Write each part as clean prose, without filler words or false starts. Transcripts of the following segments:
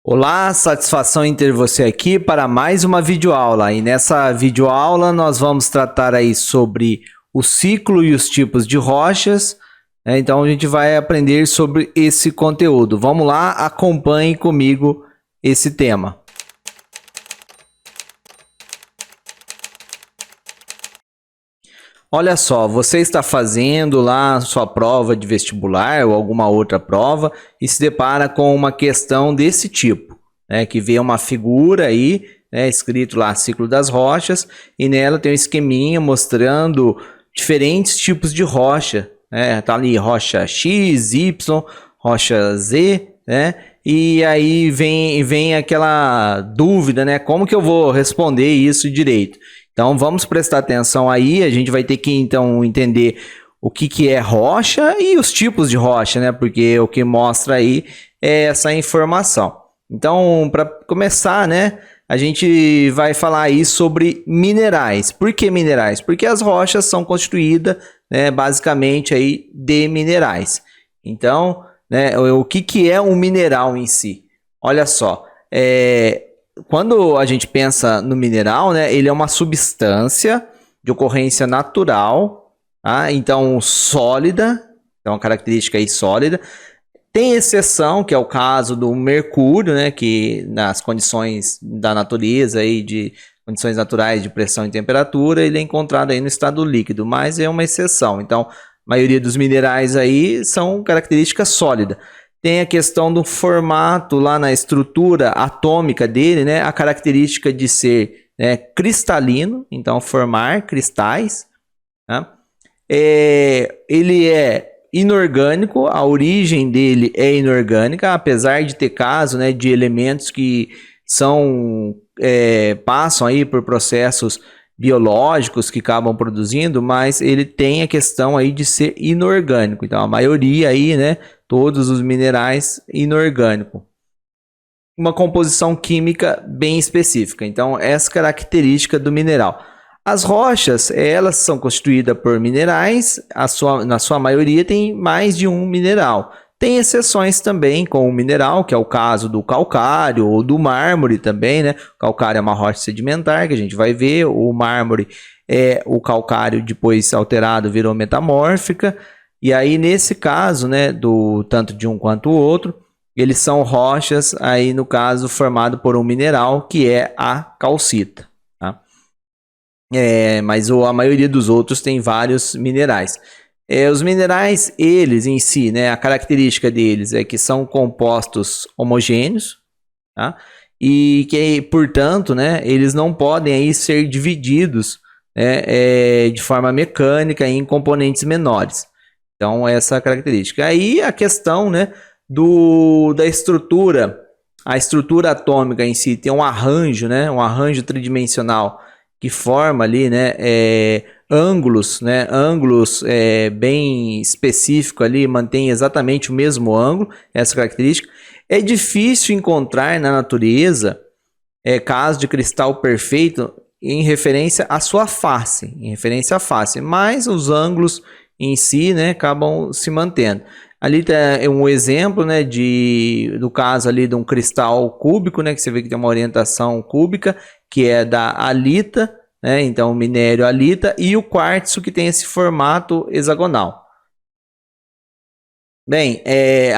Olá, satisfação em ter você aqui para mais uma videoaula. E nessa videoaula nós vamos tratar aí sobre o ciclo e os tipos de rochas. Então a gente vai aprender sobre esse conteúdo. Vamos lá, acompanhe comigo esse tema. Olha só, você está fazendo lá sua prova de vestibular ou alguma outra prova e se depara com uma questão desse tipo, né, que vê uma figura aí, né, escrito lá ciclo das rochas, e nela tem um esqueminha mostrando diferentes tipos de rocha, né, tá ali rocha X, Y, rocha Z, né, e aí vem aquela dúvida, né, como que eu vou responder isso direito? Então vamos prestar atenção aí, a gente vai ter que então entender o que é rocha e os tipos de rocha, né? Porque o que mostra aí é essa informação. Então, para começar, né, a gente vai falar aí sobre minerais. Por que minerais? Porque as rochas são constituídas, né, basicamente aí de minerais. Então, né, o que é um mineral em si? Olha só, quando a gente pensa no mineral, né, ele é uma substância de ocorrência natural, tá? Então sólida, então uma característica aí sólida. Tem exceção, que é o caso do mercúrio, né, que nas condições da natureza aí de condições naturais de pressão e temperatura, ele é encontrado aí no estado líquido, mas é uma exceção. Então, a maioria dos minerais aí são características sólidas. Tem a questão do formato lá na estrutura atômica dele, né? A característica de ser, né, cristalino, então formar cristais. Né? Ele é inorgânico, a origem dele é inorgânica, apesar de ter caso, né, de elementos que passam aí por processos biológicos que acabam produzindo, mas ele tem a questão aí de ser inorgânico. Então a maioria aí, né, todos os minerais inorgânico. Uma composição química bem específica. Então essa característica do mineral. As rochas, elas são constituídas por minerais, na sua maioria tem mais de um mineral. Tem exceções também com o mineral, que é o caso do calcário ou do mármore também, né? O calcário é uma rocha sedimentar, que a gente vai ver. O mármore é o calcário depois alterado, virou metamórfica. E aí, nesse caso, né, tanto de um quanto o outro, eles são rochas, aí no caso, formado por um mineral, que é a calcita. Tá? Mas a maioria dos outros tem vários minerais. Os minerais, eles em si, né, a característica deles é que são compostos homogêneos, tá? E que, portanto, né, eles não podem aí ser divididos, né, de forma mecânica em componentes menores. Então, essa é a característica. Aí a questão, né, da estrutura, a estrutura atômica em si tem um arranjo, né, um arranjo tridimensional que forma ali, né, ângulos bem específico ali, mantém exatamente o mesmo ângulo, essa característica. É difícil encontrar na natureza caso de cristal perfeito em referência à sua face, mas os ângulos em si, né, acabam se mantendo. Ali é um exemplo, né, do caso ali de um cristal cúbico, né, que você vê que tem uma orientação cúbica, que é da halita, né, então o minério halita, e o quartzo, que tem esse formato hexagonal. Bem,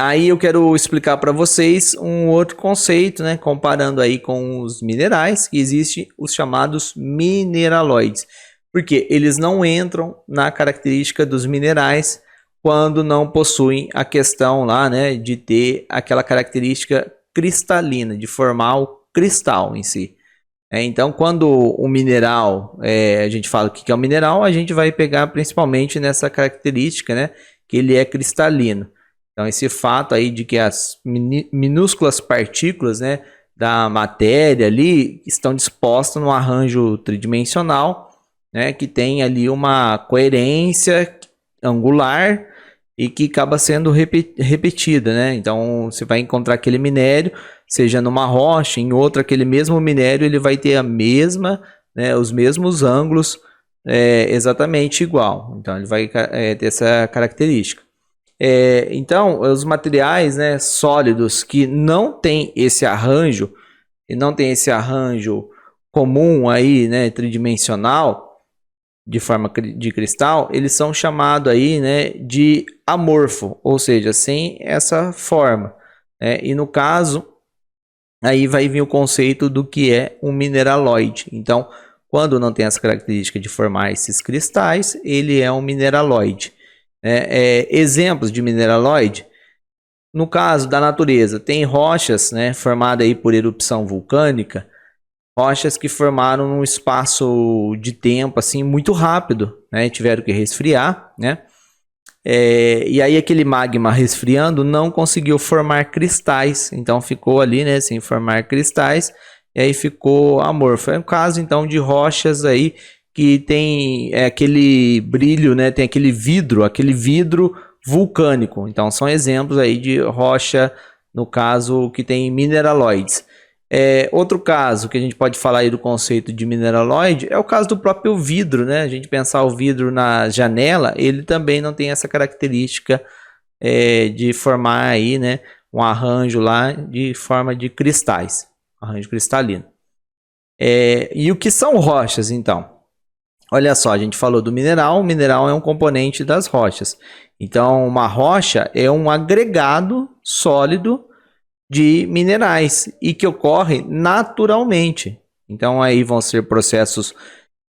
aí eu quero explicar para vocês um outro conceito, né, comparando aí com os minerais, que existem os chamados mineraloides, porque eles não entram na característica dos minerais quando não possuem a questão lá, né, de ter aquela característica cristalina, de formar o cristal em si. Então, quando o mineral, a gente fala o que é um mineral, a gente vai pegar principalmente nessa característica, né, que ele é cristalino. Então, esse fato aí de que as minúsculas partículas, né, da matéria ali estão dispostas no arranjo tridimensional, né, que tem ali uma coerência angular e que acaba sendo repetida, né? Então você vai encontrar aquele minério, seja numa rocha, em outra, aquele mesmo minério ele vai ter a mesma, né, os mesmos ângulos exatamente igual. Então ele vai ter essa característica. Então, os materiais, né, sólidos que não tem esse arranjo, e não tem esse arranjo comum aí, né, tridimensional, de forma de cristal, eles são chamados aí, né, de amorfo, ou seja, sem essa forma. E no caso, aí vai vir o conceito do que é um mineraloide. Então, quando não tem essa característica de formar esses cristais, ele é um mineraloide. Exemplos de mineraloide, no caso da natureza, tem rochas, né, formadas aí por erupção vulcânica, rochas que formaram num espaço de tempo assim muito rápido, né? Tiveram que resfriar, né? E aí aquele magma resfriando não conseguiu formar cristais, então ficou ali, né, sem formar cristais, e aí ficou amorfo. É um caso então de rochas aí que tem aquele brilho, né? Tem aquele vidro vulcânico. Então são exemplos aí de rocha, no caso que tem mineraloides. Outro caso que a gente pode falar aí do conceito de mineraloide é o caso do próprio vidro, né? A gente pensar o vidro na janela, ele também não tem essa característica de formar aí, né, um arranjo lá de forma de cristais, arranjo cristalino. E o que são rochas, então? Olha só, a gente falou do mineral, o mineral é um componente das rochas. Então, uma rocha é um agregado sólido de minerais e que ocorre naturalmente. Então aí vão ser processos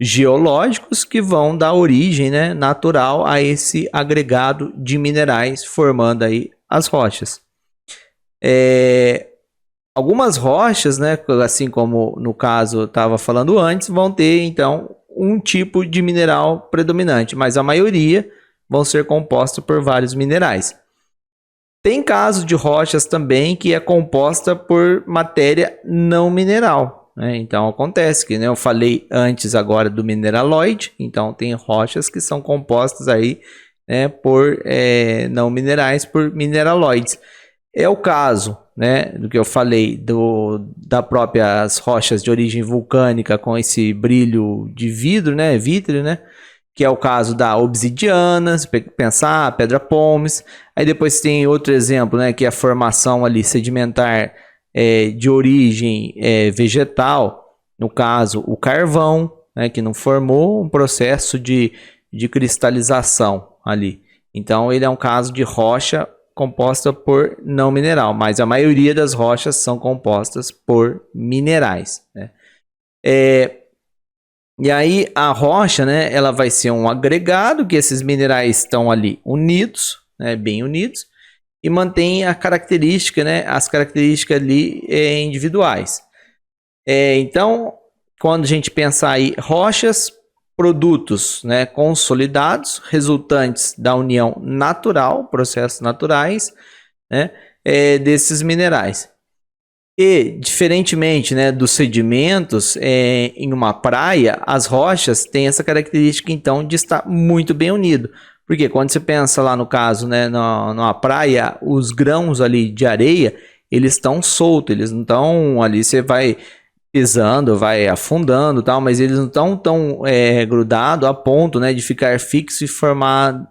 geológicos que vão dar origem, né, natural a esse agregado de minerais, formando aí as rochas. Algumas rochas, né, assim como no caso eu estava falando antes, vão ter então um tipo de mineral predominante, mas a maioria vão ser compostos por vários minerais. Tem casos de rochas também que é composta por matéria não mineral, né? Então acontece que, né, eu falei antes agora do mineraloide, então tem rochas que são compostas aí, né, por não minerais, por mineraloides. É o caso, né, do que eu falei da próprias rochas de origem vulcânica com esse brilho de vidro, né, vítreo, né? Que é o caso da obsidiana, se pensar, pedra pómez. Aí depois tem outro exemplo, né, que é a formação ali sedimentar de origem vegetal, no caso o carvão, né, que não formou um processo de cristalização ali. Então ele é um caso de rocha composta por não mineral, mas a maioria das rochas são compostas por minerais, né? E aí a rocha, né, ela vai ser um agregado que esses minerais estão ali unidos, né, bem unidos, e mantém a característica, né, as características ali individuais. Então, quando a gente pensar aí rochas, produtos, né, consolidados, resultantes da união natural, processos naturais, né, desses minerais. E, diferentemente, né, dos sedimentos, em uma praia, as rochas têm essa característica, então, de estar muito bem unido. Porque quando você pensa lá no caso, né, numa praia, os grãos ali de areia, eles estão soltos, eles não estão ali, você vai pisando, vai afundando, tal, mas eles não estão tão grudados a ponto, né, de ficar fixo e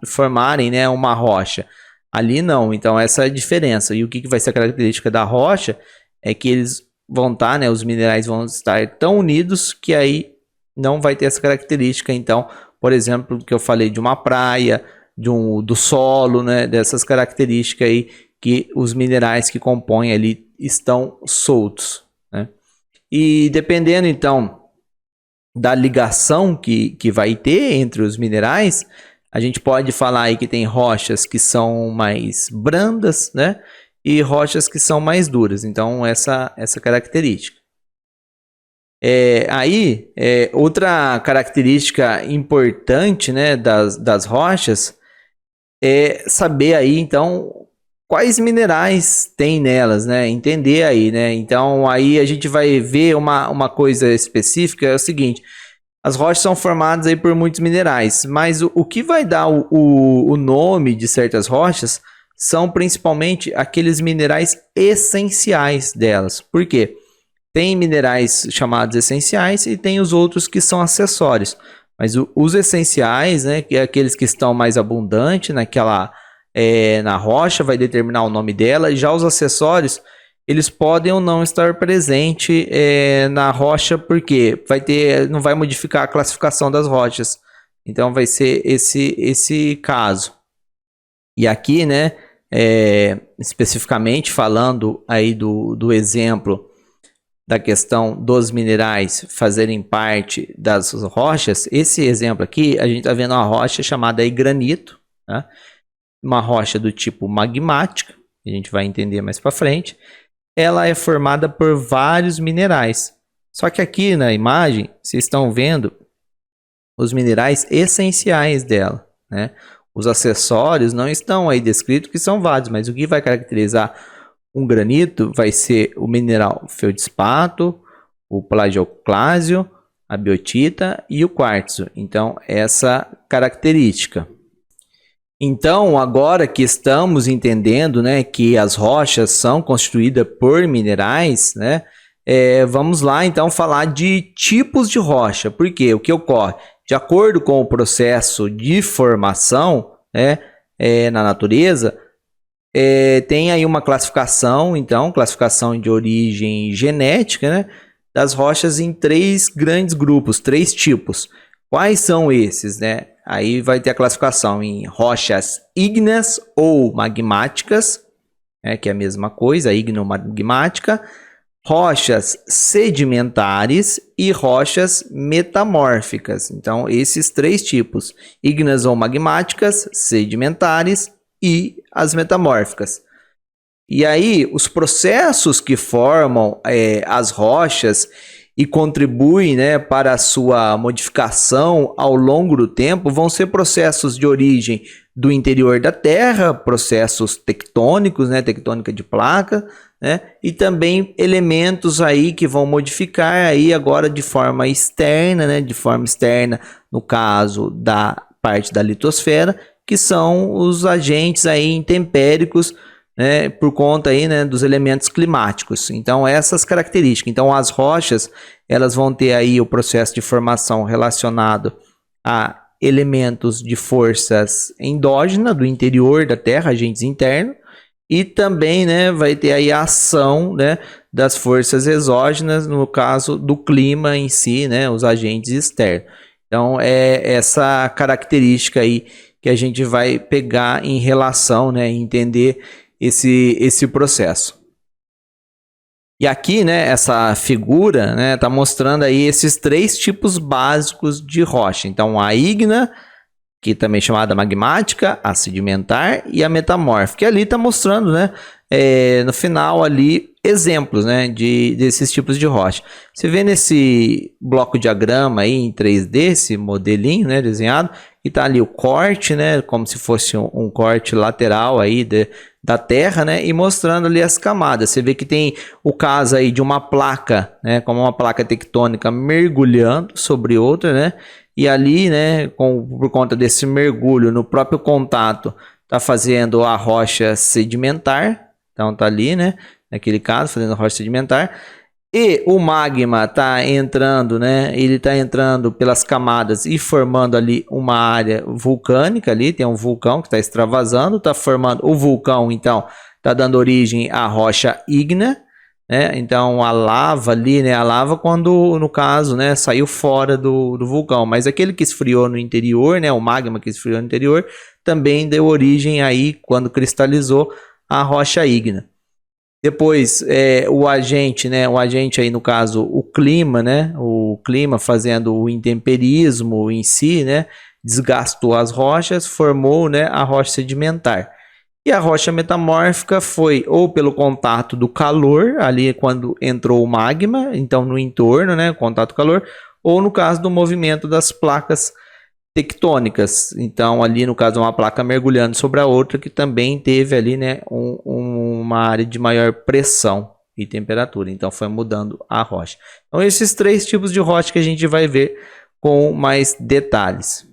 formarem, né, uma rocha. Ali não, então essa é a diferença. E o que vai ser a característica da rocha é que eles vão estar, né, os minerais vão estar tão unidos que aí não vai ter essa característica. Então, por exemplo, que eu falei de uma praia, do solo, né, dessas características aí que os minerais que compõem ali estão soltos, né? E dependendo então da ligação que vai ter entre os minerais, a gente pode falar aí que tem rochas que são mais brandas, né? E rochas que são mais duras. Então, essa característica. Outra característica importante, né, das rochas é saber aí, então, quais minerais tem nelas, né? Entender aí, né? Então, aí a gente vai ver uma coisa específica, é o seguinte: as rochas são formadas aí por muitos minerais, mas o que vai dar o nome de certas rochas são principalmente aqueles minerais essenciais delas. Por quê? Tem minerais chamados essenciais e tem os outros que são acessórios. Mas os essenciais, né, que é aqueles que estão mais abundantes naquela na rocha, vai determinar o nome dela, e já os acessórios, eles podem ou não estar presentes na rocha, porque não vai modificar a classificação das rochas. Então vai ser esse caso. E aqui, né, especificamente falando aí do exemplo da questão dos minerais fazerem parte das rochas, esse exemplo aqui, a gente está vendo uma rocha chamada aí granito, né? Uma rocha do tipo magmática, a gente vai entender mais para frente. Ela é formada por vários minerais. Só que aqui na imagem, vocês estão vendo os minerais essenciais dela, né? Os acessórios não estão aí descritos, que são vários, mas o que vai caracterizar um granito vai ser o mineral feldspato, o plagioclásio, a biotita e o quartzo. Então, essa característica. Então, agora que estamos entendendo, né, que as rochas são constituídas por minerais, né, vamos lá então falar de tipos de rocha. Porque o que ocorre? De acordo com o processo de formação, né, na natureza, tem aí uma classificação, então, classificação de origem genética, né, das rochas em 3 grandes grupos, 3 tipos. Quais são esses, né? Aí vai ter a classificação em rochas ígneas ou magmáticas, que é a mesma coisa, ígneo-magmática, rochas sedimentares e rochas metamórficas. Então, esses 3 tipos, ígneas ou magmáticas, sedimentares e as metamórficas. E aí, os processos que formam as rochas e contribuem, né, para a sua modificação ao longo do tempo vão ser processos de origem do interior da Terra, processos tectônicos, né, tectônica de placa, né, e também elementos aí que vão modificar aí agora de forma externa, né, de forma externa no caso da parte da litosfera, que são os agentes aí intempéricos, né, por conta aí, né, dos elementos climáticos. Então, essas características. Então, as rochas, elas vão ter aí o processo de formação relacionado a elementos de forças endógenas do interior da Terra, agentes internos, e também, né, vai ter aí a ação, né, das forças exógenas, no caso do clima em si, né, os agentes externos. Então, é essa característica aí que a gente vai pegar em relação, né, entender esse processo. E aqui, né, essa figura, né, tá mostrando aí esses 3 tipos básicos de rocha. Então, a ígnea, que também é chamada magmática, a sedimentar e a metamórfica. E ali tá mostrando, né, no final ali, exemplos, né, desses tipos de rocha. Você vê nesse bloco diagrama aí em 3D, esse modelinho, né, desenhado, e tá ali o corte, né, como se fosse um corte lateral aí da Terra, né, e mostrando ali as camadas. Você vê que tem o caso aí de uma placa, né, como uma placa tectônica mergulhando sobre outra, né, e ali, né, por conta desse mergulho no próprio contato, tá fazendo a rocha sedimentar. Então tá ali, né, naquele caso, fazendo a rocha sedimentar. E o magma está entrando, né? Ele está entrando pelas camadas e formando ali uma área vulcânica ali. Tem um vulcão que está extravasando, está formando o vulcão, então está dando origem à rocha ígnea, né? Então a lava ali, né? A lava quando, no caso, né, saiu fora do vulcão, mas aquele que esfriou no interior, né? O magma que esfriou no interior também deu origem aí quando cristalizou a rocha ígnea. Depois, o agente, né? O agente aí, no caso, o clima, né? O clima fazendo o intemperismo em si, né? Desgastou as rochas, formou, né, a rocha sedimentar. E a rocha metamórfica foi ou pelo contato do calor, ali quando entrou o magma, então no entorno, né? Contato calor, ou no caso do movimento das placas tectônicas. Então, ali no caso, uma placa mergulhando sobre a outra, que também teve ali, né, uma área de maior pressão e temperatura. Então, foi mudando a rocha. Então, esses 3 tipos de rocha que a gente vai ver com mais detalhes.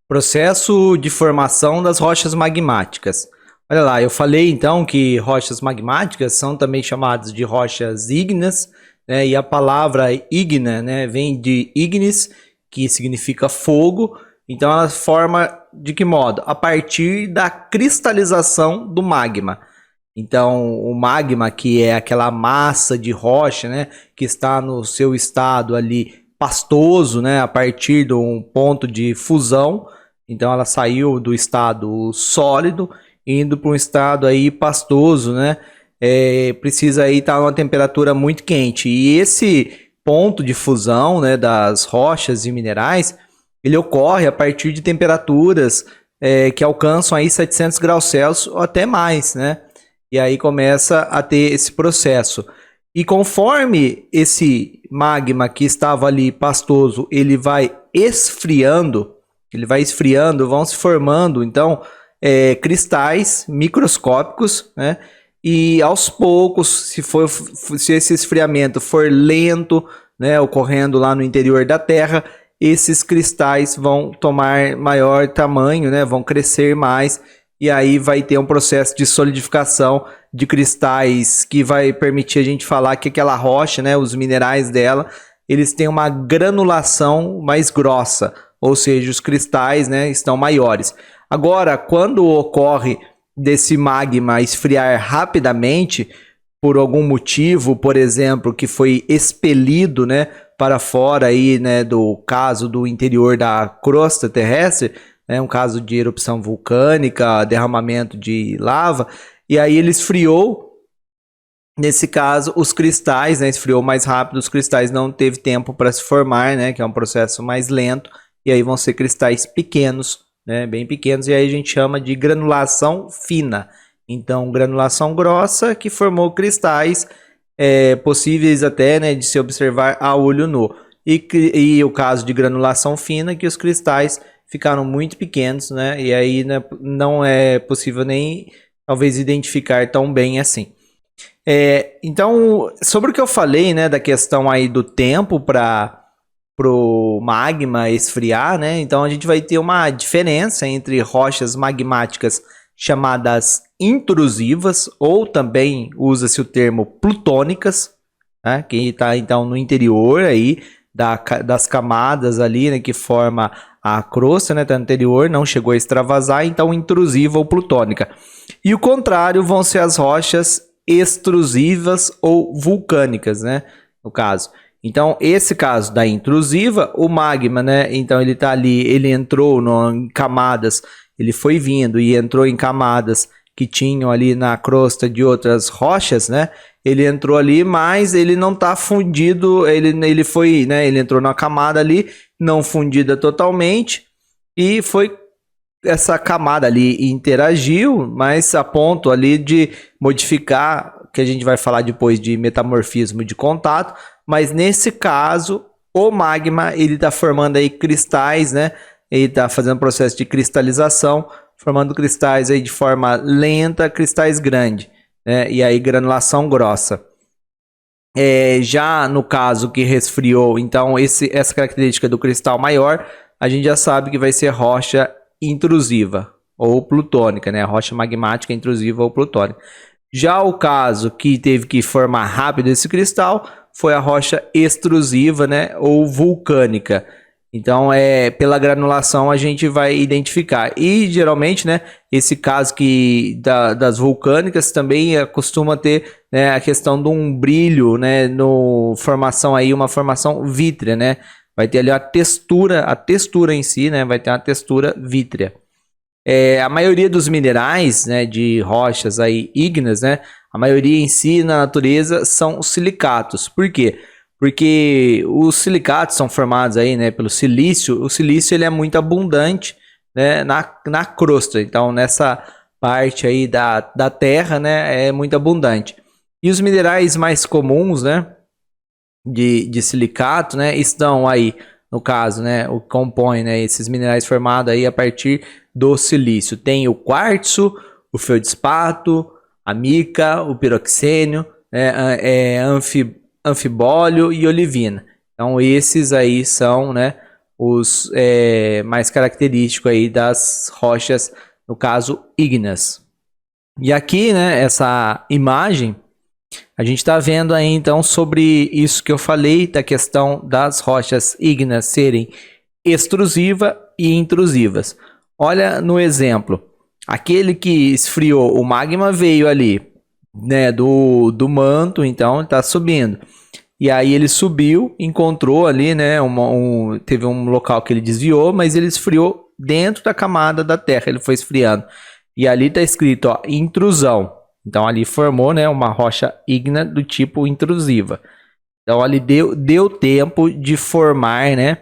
Processo de formação das rochas magmáticas. Olha lá, eu falei então que rochas magmáticas são também chamadas de rochas ígneas, né, e a palavra ígnea, né, vem de ignis, que significa fogo. Então ela forma de que modo? A partir da cristalização do magma. Então, o magma, que é aquela massa de rocha, né, que está no seu estado ali pastoso, né, a partir de um ponto de fusão. Então, ela saiu do estado sólido, indo para um estado aí pastoso, né, precisa aí estar numa temperatura muito quente. E esse ponto de fusão, né, das rochas e minerais, ele ocorre a partir de temperaturas que alcançam aí 700 graus Celsius ou até mais, né? E aí começa a ter esse processo. E conforme esse magma que estava ali pastoso, ele vai esfriando, vão se formando, então, cristais microscópicos, né? E aos poucos, se esse esfriamento for lento, né, ocorrendo lá no interior da Terra, esses cristais vão tomar maior tamanho, né, vão crescer mais, e aí vai ter um processo de solidificação de cristais que vai permitir a gente falar que aquela rocha, né, os minerais dela, eles têm uma granulação mais grossa, ou seja, os cristais, né, estão maiores. Agora, quando ocorre desse magma esfriar rapidamente, por algum motivo, por exemplo, que foi expelido, né, para fora aí, né, do caso do interior da crosta terrestre, né, um caso de erupção vulcânica, derramamento de lava, e aí ele esfriou. Nesse caso, os cristais, né, esfriou mais rápido, os cristais não teve tempo para se formar, né, que é um processo mais lento, e aí vão ser cristais pequenos, né, bem pequenos, e aí a gente chama de granulação fina. Então, granulação grossa que formou cristais possíveis até, né, de se observar a olho nu. E o caso de granulação fina, que os cristais ficaram muito pequenos, né, e aí, né, não é possível nem talvez identificar tão bem assim. Então, sobre o que eu falei, né, da questão aí do tempo para o magma esfriar, né, então a gente vai ter uma diferença entre rochas magmáticas chamadas intrusivas, ou também usa-se o termo plutônicas, né, que está então no interior aí das camadas ali, né, que forma a crosta, né, tá no interior, não chegou a extravasar, então intrusiva ou plutônica. E o contrário vão ser as rochas extrusivas ou vulcânicas, né, no caso. Então, esse caso da intrusiva, o magma, né, então ele tá ali, ele entrou em camadas, ele foi vindo e entrou em camadas que tinham ali na crosta de outras rochas, né, ele entrou ali, mas ele não tá fundido, ele foi, né, ele entrou na camada ali, não fundida totalmente, e foi essa camada ali interagiu, mas a ponto ali de modificar, que a gente vai falar depois de metamorfismo de contato, mas nesse caso, o magma, ele está formando aí cristais, né? Ele está fazendo processo de cristalização, formando cristais aí de forma lenta, cristais grandes, né? E aí granulação grossa. Já no caso que resfriou, então essa característica do cristal maior, a gente já sabe que vai ser rocha intrusiva ou plutônica, né? Rocha magmática intrusiva ou plutônica. Já o caso que teve que formar rápido esse cristal foi a rocha extrusiva, né? Ou vulcânica. Então, pela granulação a gente vai identificar. E geralmente, né? Esse caso das vulcânicas também costuma ter, né, a questão de um brilho, né? Uma formação vítrea, né? Vai ter ali a textura em si, né? Vai ter uma textura vítrea. A maioria dos minerais, né, de rochas aí ígneas, né? A maioria em si na natureza são silicatos. Por quê? Porque os silicatos são formados aí, né, pelo silício. O silício ele é muito abundante, né, na crosta. Então nessa parte aí da terra, né, é muito abundante. E os minerais mais comuns, né, de silicato, né, estão aí, no caso, né, o compõe, né, esses minerais formados aí a partir do silício. Tem o quartzo, o feldspato, a mica, o piroxênio, anfibólio e olivina. Então esses aí são, né, os mais característicos aí das rochas, no caso ígneas. E aqui, né, essa imagem, a gente está vendo aí então sobre isso que eu falei, da questão das rochas ígneas serem extrusivas e intrusivas. Olha no exemplo, aquele que esfriou, o magma veio ali, né, do manto, então ele tá subindo. E aí ele subiu, encontrou ali, né, teve um local que ele desviou, mas ele esfriou dentro da camada da Terra, ele foi esfriando. E ali tá escrito, ó, intrusão. Então ali formou, né, uma rocha ígnea do tipo intrusiva. Então ali deu tempo de formar, né,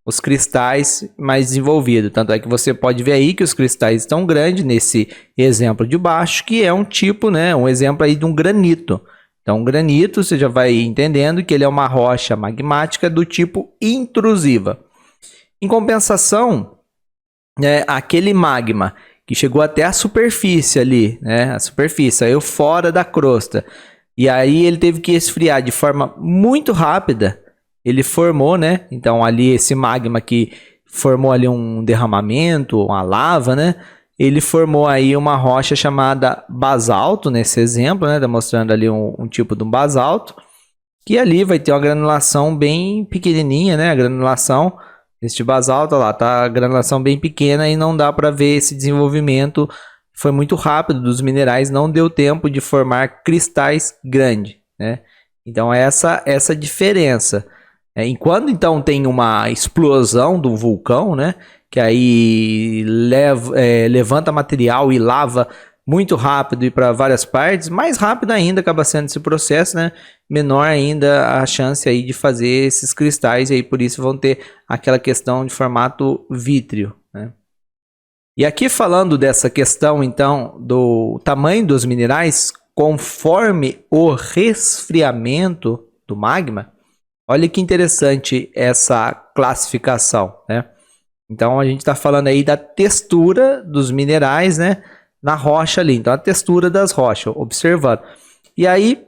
os cristais mais desenvolvidos. Tanto é que você pode ver aí que os cristais estão grandes nesse exemplo de baixo, que é um tipo, né, um exemplo aí de um granito. Então, granito, você já vai entendendo que ele é uma rocha magmática do tipo intrusiva. Em compensação, né, aquele magma que chegou até a superfície ali, né, a superfície, saiu fora da crosta, e aí ele teve que esfriar de forma muito rápida, ele formou, né, então ali esse magma que formou ali um derramamento, uma lava, né, ele formou aí uma rocha chamada basalto, nesse exemplo, né? Tá mostrando ali um tipo de um basalto, que ali vai ter uma granulação bem pequenininha, né? A granulação deste basalto, lá tá a granulação bem pequena e não dá para ver esse desenvolvimento. Foi muito rápido dos minerais, não deu tempo de formar cristais grandes, né? Então essa diferença. Enquanto então tem uma explosão do vulcão, né? Que aí levanta material e lava muito rápido e para várias partes, mais rápido ainda acaba sendo esse processo, né? Menor ainda a chance aí de fazer esses cristais, e aí por isso vão ter aquela questão de formato vítreo, né? E aqui falando dessa questão então do tamanho dos minerais conforme o resfriamento do magma, olha que interessante essa classificação, né? Então a gente está falando aí da textura dos minerais, né, na rocha ali. Então a textura das rochas, observando. E aí,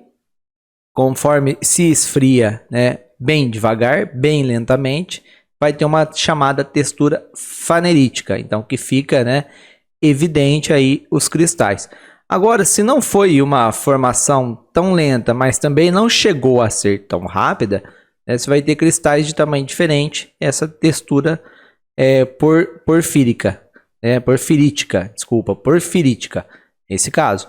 conforme se esfria, né, bem devagar, bem lentamente, vai ter uma chamada textura fanerítica. Então que fica, né, evidente aí os cristais. Agora, se não foi uma formação tão lenta, mas também não chegou a ser tão rápida, né, você vai ter cristais de tamanho diferente. Essa textura porfírica, porfirítica, nesse caso.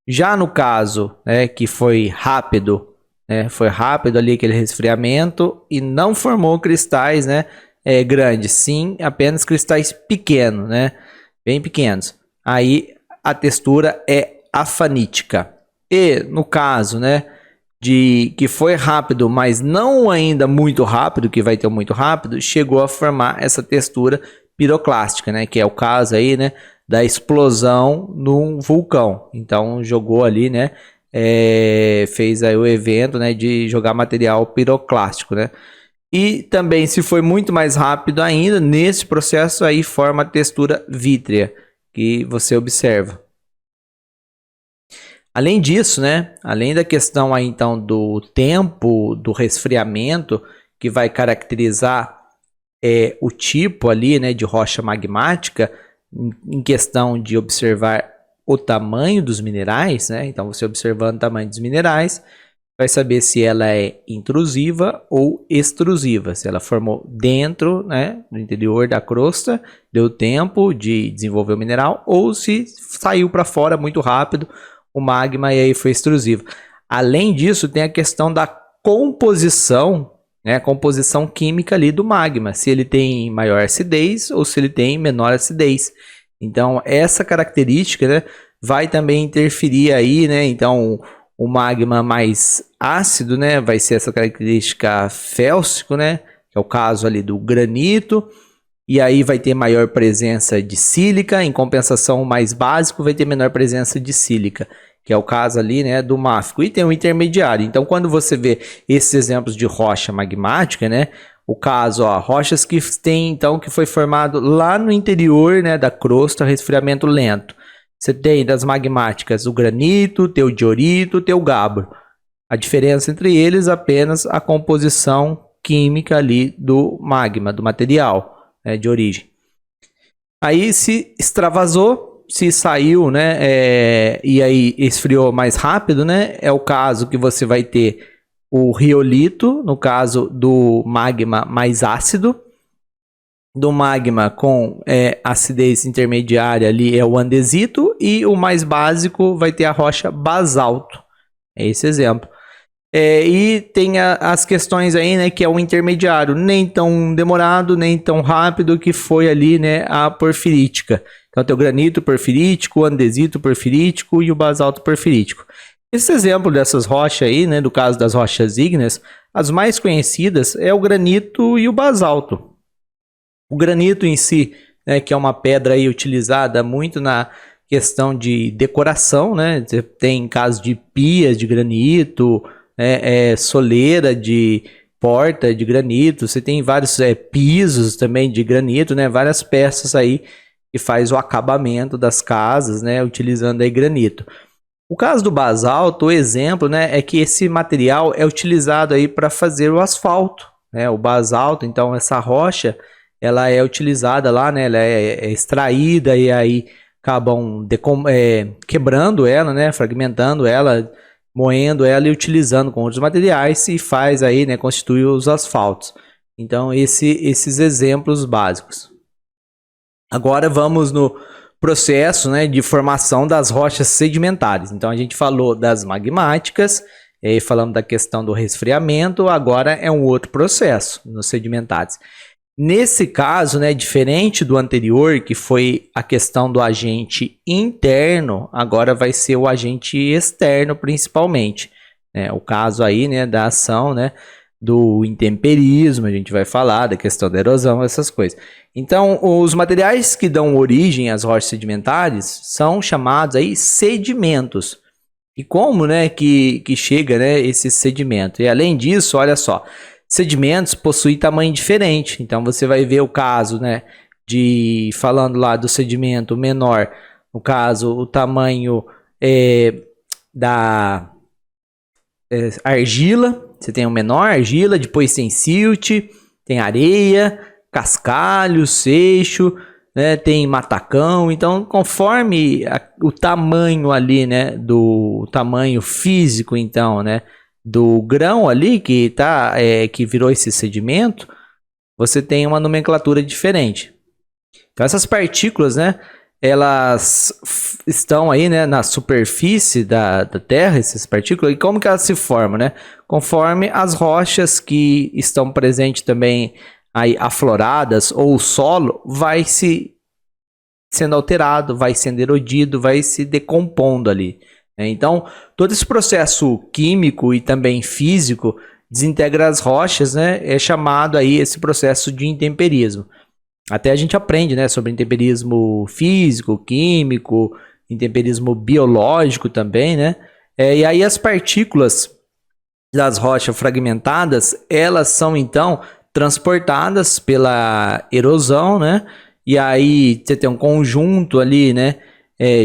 Já no caso, né, que foi rápido ali aquele resfriamento e não formou cristais, né, grandes, sim, apenas cristais pequenos, né, bem pequenos. Aí a textura é afanítica. E no caso, né, de que foi rápido, mas não ainda muito rápido, que vai ter muito rápido, chegou a formar essa textura piroclástica, né? Que é o caso aí, né? Da explosão num vulcão. Então jogou ali, né? Fez aí o evento, né? De jogar material piroclástico, né? E também, se foi muito mais rápido ainda, nesse processo aí forma a textura vítrea, que você observa. Além disso, né, além da questão aí, então, do tempo do resfriamento, que vai caracterizar o tipo ali, né, de rocha magmática, em questão de observar o tamanho dos minerais, né, então você observando o tamanho dos minerais, vai saber se ela é intrusiva ou extrusiva, se ela formou dentro, né, no interior da crosta, deu tempo de desenvolver o mineral, ou se saiu para fora muito rápido, o magma, e aí foi extrusivo. Além disso, tem a questão da composição, né, composição química ali do magma, se ele tem maior acidez ou se ele tem menor acidez. Então, essa característica, né, vai também interferir aí, né, então o magma mais ácido, né, vai ser essa característica félsico, né, que é o caso ali do granito, e aí vai ter maior presença de sílica, em compensação o mais básico vai ter menor presença de sílica, que é o caso ali, né, do máfico, e tem um intermediário. Então, quando você vê esses exemplos de rocha magmática, né, o caso, ó, rochas que tem, então, que foi formado lá no interior, né, da crosta, resfriamento lento. Você tem das magmáticas o granito, o diorito, o gabbro. A diferença entre eles é apenas a composição química ali do magma, do material, né, de origem. Aí se extravasou, se saiu, né, e aí esfriou mais rápido, né, é o caso que você vai ter o riolito, no caso do magma mais ácido, do magma com acidez intermediária ali é o andesito, e o mais básico vai ter a rocha basalto. É esse exemplo. E tem as questões aí, né, que é o intermediário, nem tão demorado, nem tão rápido, que foi ali, né, a porfirítica. Então tem o granito porfirítico, o andesito porfirítico e o basalto porfirítico. Esse exemplo dessas rochas aí, né, do caso das rochas ígneas, as mais conhecidas é o granito e o basalto. O granito em si, né, que é uma pedra aí utilizada muito na questão de decoração, né? Você tem casos de pias de granito, soleira de porta de granito, você tem vários pisos também de granito, né? Várias peças aí que faz o acabamento das casas, né? Utilizando aí granito. O caso do basalto, o exemplo, né, é que esse material é utilizado aí para fazer o asfalto, né? O basalto, então essa rocha, ela é utilizada lá, né? Ela é extraída e aí acabam quebrando ela, né? Fragmentando ela, moendo ela e utilizando com outros materiais, e faz aí, né? Constitui os asfaltos. Então esses exemplos básicos. Agora vamos no processo, né, de formação das rochas sedimentares. Então a gente falou das magmáticas, falamos da questão do resfriamento, agora é um outro processo nos sedimentares. Nesse caso, né, diferente do anterior, que foi a questão do agente interno, agora vai ser o agente externo principalmente. O caso aí, né, da ação, né, do intemperismo, a gente vai falar da questão da erosão, essas coisas. Então, os materiais que dão origem às rochas sedimentares são chamados aí sedimentos. E como, né, que chega, né, esse sedimento? E além disso, olha só, sedimentos possuem tamanho diferente. Então você vai ver o caso, né, falando lá do sedimento menor, no caso o tamanho da argila. Você tem o menor, argila, depois tem silt, tem areia, cascalho, seixo, né, tem matacão. Então, conforme o tamanho ali, né, do tamanho físico, então, né, do grão ali que que virou esse sedimento, você tem uma nomenclatura diferente. Então essas partículas, né, elas estão aí, né, na superfície da Terra, essas partículas, e como que elas se formam, né? Conforme as rochas que estão presentes também aí afloradas, ou o solo vai sendo alterado, vai sendo erodido, vai se decompondo ali. Então, todo esse processo químico e também físico desintegra as rochas, né? É chamado aí esse processo de intemperismo. Até a gente aprende, né, sobre intemperismo físico, químico, intemperismo biológico também, né? E aí as partículas das rochas fragmentadas, elas são então transportadas pela erosão, né? E aí você tem um conjunto ali, né,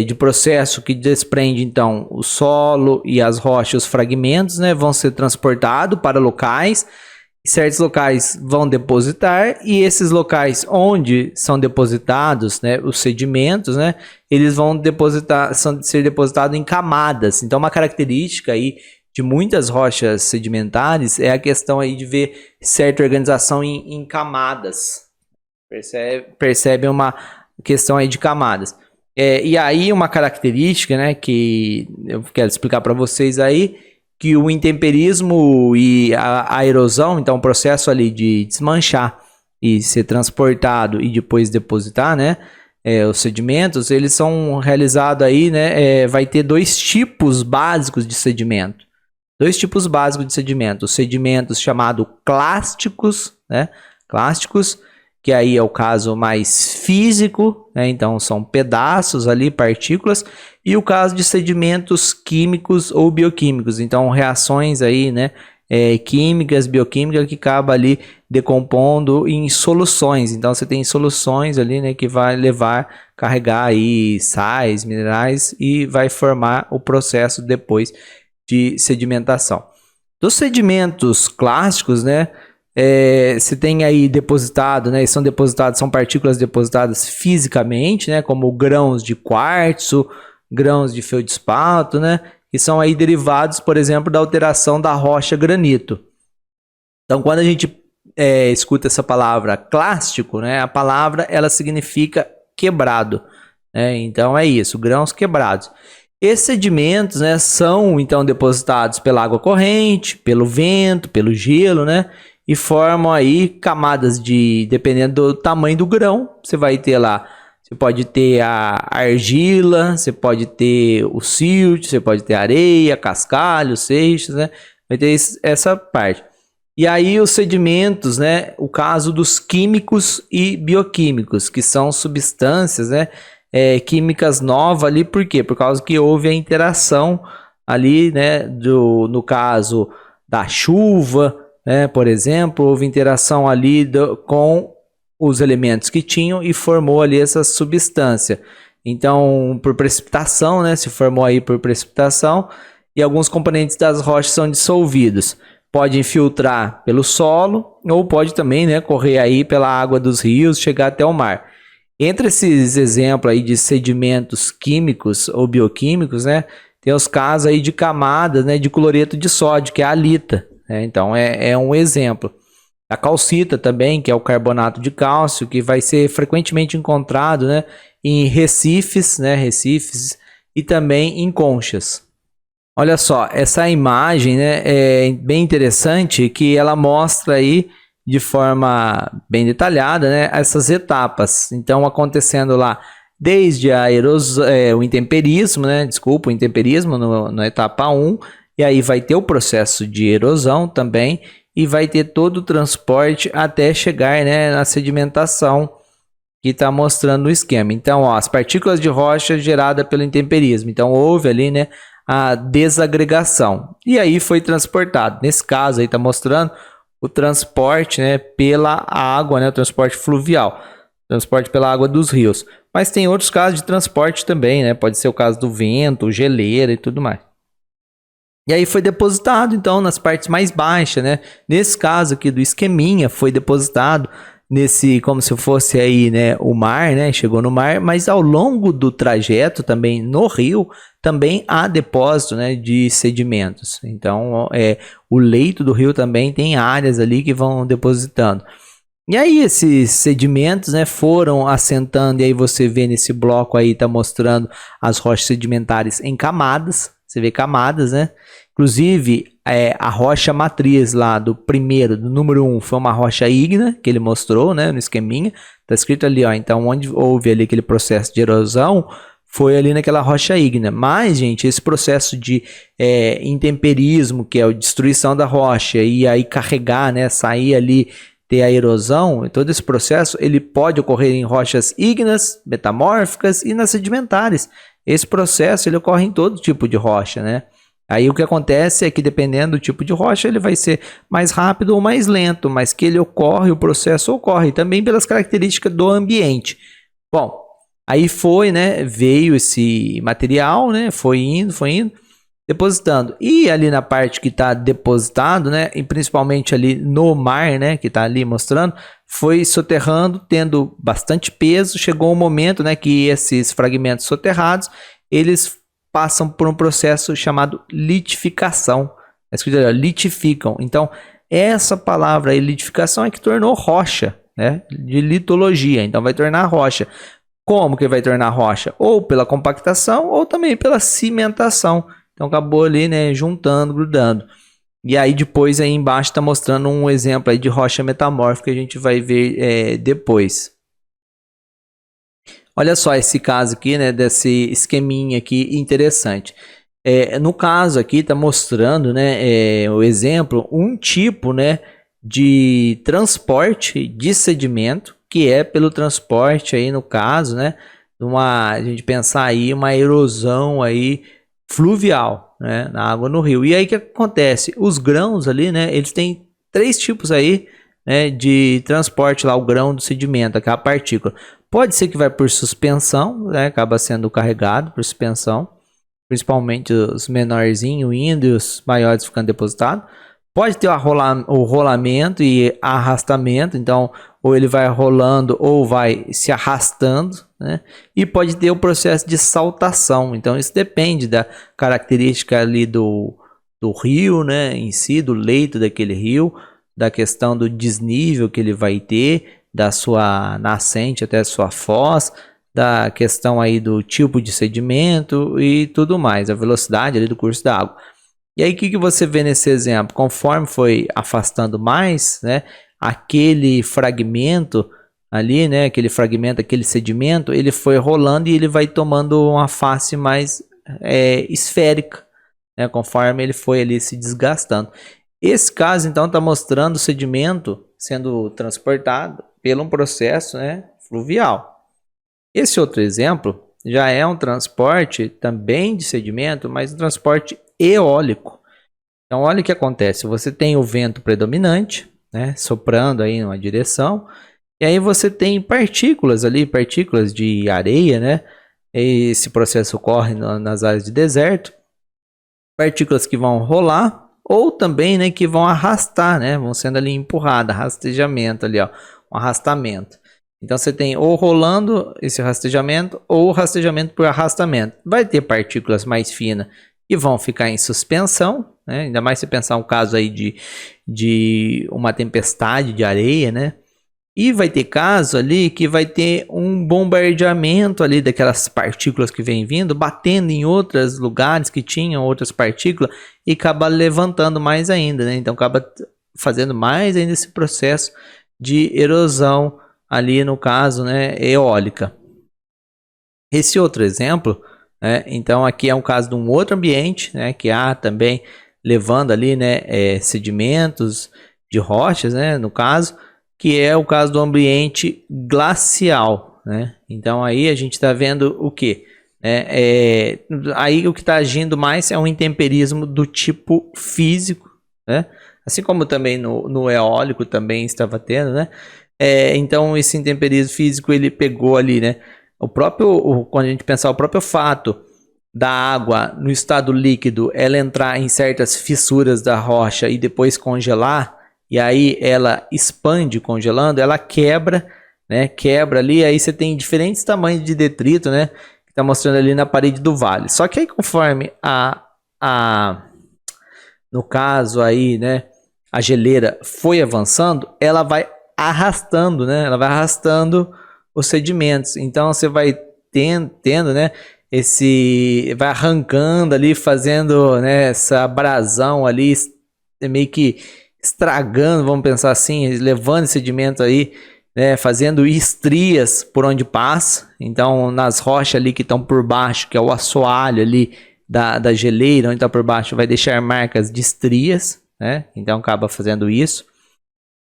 de processo que desprende, então, o solo e as rochas, os fragmentos, né, vão ser transportados para locais, certos locais vão depositar, e esses locais onde são depositados, né, os sedimentos, né, eles vão ser depositados em camadas. Então, uma característica aí de muitas rochas sedimentares é a questão aí de ver certa organização em camadas. Percebe uma questão aí de camadas. E aí uma característica, né, que eu quero explicar para vocês aí, que o intemperismo e a erosão, então o processo ali de desmanchar e ser transportado e depois depositar, né, os sedimentos, eles são realizados aí, né, vai ter dois tipos básicos de sedimento. Os sedimentos chamados clásticos, né, que aí é o caso mais físico, né? Então são pedaços ali, partículas, e o caso de sedimentos químicos ou bioquímicos, então reações aí, né, químicas, bioquímicas, que acaba ali decompondo em soluções. Então você tem soluções ali, né, que vai carregar aí sais, minerais, e vai formar o processo depois de sedimentação. Dos sedimentos clássicos, né, você tem aí depositado, né, são partículas depositadas fisicamente, né, como grãos de quartzo, grãos de feldspato, né, que são aí derivados, por exemplo, da alteração da rocha granito. Então, quando a gente escuta essa palavra clástico, né, a palavra ela significa quebrado, né? Então é isso, grãos quebrados. Esses sedimentos, né, são então depositados pela água corrente, pelo vento, pelo gelo, né, e formam aí camadas dependendo do tamanho do grão, você vai ter lá, você pode ter a argila, você pode ter o silt, você pode ter areia, cascalho, seixos, né, vai ter essa parte. E aí os sedimentos, né, o caso dos químicos e bioquímicos, que são substâncias, né, químicas novas ali, por quê? Por causa que houve a interação ali, né, no caso da chuva, né, por exemplo, houve interação ali com os elementos que tinham e formou ali essa substância. Então, por precipitação, né, se formou aí por precipitação, e alguns componentes das rochas são dissolvidos. Pode infiltrar pelo solo ou pode também, né, correr aí pela água dos rios, chegar até o mar. Entre esses exemplos aí de sedimentos químicos ou bioquímicos, né, tem os casos aí de camadas, né, de cloreto de sódio, que é a halita, né? Então é um exemplo. A calcita também, que é o carbonato de cálcio, que vai ser frequentemente encontrado, né, em recifes, né, e também em conchas. Olha só, essa imagem, né, é bem interessante, que ela mostra aí de forma bem detalhada, né, essas etapas. Então, acontecendo lá desde a erosão, o intemperismo, né, o intemperismo na etapa 1, e aí vai ter o processo de erosão também, e vai ter todo o transporte até chegar, né, na sedimentação, que está mostrando o esquema. Então, ó, as partículas de rocha geradas pelo intemperismo. Então, houve ali, né, a desagregação. E aí foi transportado. Nesse caso aí está mostrando o transporte, né, pela água, né, o transporte fluvial. Transporte pela água dos rios. Mas tem outros casos de transporte também, né? Pode ser o caso do vento, geleira e tudo mais. E aí foi depositado, então, nas partes mais baixas, né? Nesse caso aqui do esqueminha, foi depositado como se fosse aí, né, o mar, né, chegou no mar, mas ao longo do trajeto também no rio, também há depósito, né, de sedimentos. Então, o leito do rio também tem áreas ali que vão depositando. E aí esses sedimentos, né, foram assentando, e aí você vê nesse bloco aí, tá mostrando as rochas sedimentares em camadas, você vê camadas, né? Inclusive, a rocha matriz lá do número 1, foi uma rocha ígnea, que ele mostrou, né, no esqueminha. Tá escrito ali, ó, então onde houve ali aquele processo de erosão, foi ali naquela rocha ígnea. Mas, gente, esse processo de intemperismo, que é a destruição da rocha, e aí carregar, né, sair ali, ter a erosão, todo esse processo, ele pode ocorrer em rochas ígneas, metamórficas e nas sedimentares. Esse processo, ele ocorre em todo tipo de rocha, né? Aí o que acontece é que dependendo do tipo de rocha, ele vai ser mais rápido ou mais lento, mas que ele ocorre, o processo ocorre também pelas características do ambiente. Bom, aí foi, né, veio esse material, né, foi indo, depositando. E ali na parte que está depositado, né, e principalmente ali no mar, né, que está ali mostrando, foi soterrando, tendo bastante peso. Chegou um momento, né, que esses fragmentos soterrados, eles passam por um processo chamado litificação. Litificam. Então, essa palavra aí, litificação, é que tornou rocha, né, de litologia. Então, vai tornar rocha. Como que vai tornar rocha? Ou pela compactação, ou também pela cimentação. Então, acabou ali, né, juntando, grudando. E aí, depois, aí embaixo, está mostrando um exemplo aí de rocha metamórfica que a gente vai ver depois. Olha só esse caso aqui, né, desse esqueminha aqui interessante. No caso aqui está mostrando, né, o exemplo, um tipo, né, de transporte de sedimento, que é pelo transporte aí no caso, né, a gente pensar aí uma erosão aí fluvial, né, na água no rio. E aí o que acontece? Os grãos ali, né, eles têm 3 tipos aí, né, de transporte lá, o grão do sedimento, aquela partícula. Pode ser que vai por suspensão, né? Acaba sendo carregado por suspensão, principalmente os menorzinhos indo e os maiores ficando depositados. Pode ter o rolamento e arrastamento, então ou ele vai rolando ou vai se arrastando, né? E pode ter o processo de saltação, então isso depende da característica ali do rio, né, em si, do leito daquele rio, da questão do desnível que ele vai ter, da sua nascente até a sua foz, da questão aí do tipo de sedimento e tudo mais, a velocidade ali do curso da água. E aí o que você vê nesse exemplo? Conforme foi afastando mais, né, aquele fragmento ali, né, aquele sedimento, ele foi rolando e ele vai tomando uma face mais esférica, né, conforme ele foi ali se desgastando. Esse caso, então, está mostrando o sedimento sendo transportado pelo um processo, né, fluvial. Esse outro exemplo já é um transporte também de sedimento, mas um transporte eólico. Então, olha o que acontece. Você tem o vento predominante, né, soprando aí em uma direção, e aí você tem partículas ali, partículas de areia, né? Esse processo ocorre nas áreas de deserto. Partículas que vão rolar ou também, né, que vão arrastar, né? Vão sendo ali empurradas, rastejamento ali, ó, um arrastamento. Então você tem ou rolando esse rastejamento ou rastejamento por arrastamento. Vai ter partículas mais finas que vão ficar em suspensão, né? Ainda mais se pensar um caso aí de uma tempestade de areia, né? E vai ter caso ali que vai ter um bombardeamento ali daquelas partículas que vem vindo, batendo em outros lugares que tinham outras partículas e acaba levantando mais ainda, né? Então acaba fazendo mais ainda esse processo de erosão ali no caso, né, eólica. Esse outro exemplo, né, então aqui é um caso de um outro ambiente, né, que há também levando ali, né, sedimentos de rochas, né, no caso, que é o caso do ambiente glacial, né? Então aí a gente está vendo o que? Aí o que está agindo mais é um intemperismo do tipo físico, né? Assim como também no eólico também estava tendo, né? Então esse intemperismo físico ele pegou ali, né? Quando a gente pensar o próprio fato da água no estado líquido, ela entrar em certas fissuras da rocha e depois congelar, e aí ela expande congelando, ela quebra, né? Quebra ali, aí você tem diferentes tamanhos de detrito, né? Que está mostrando ali na parede do vale. Só que aí conforme no caso aí, né? A geleira foi avançando, ela vai arrastando, né? Ela vai arrastando os sedimentos. Então você vai tendo, né? Vai arrancando ali, fazendo, né, essa abrasão ali, meio que estragando, vamos pensar assim, levando esse sedimento aí, né, fazendo estrias por onde passa. Então, nas rochas ali que estão por baixo, que é o assoalho ali da geleira, onde está por baixo, vai deixar marcas de estrias, né? Então, acaba fazendo isso.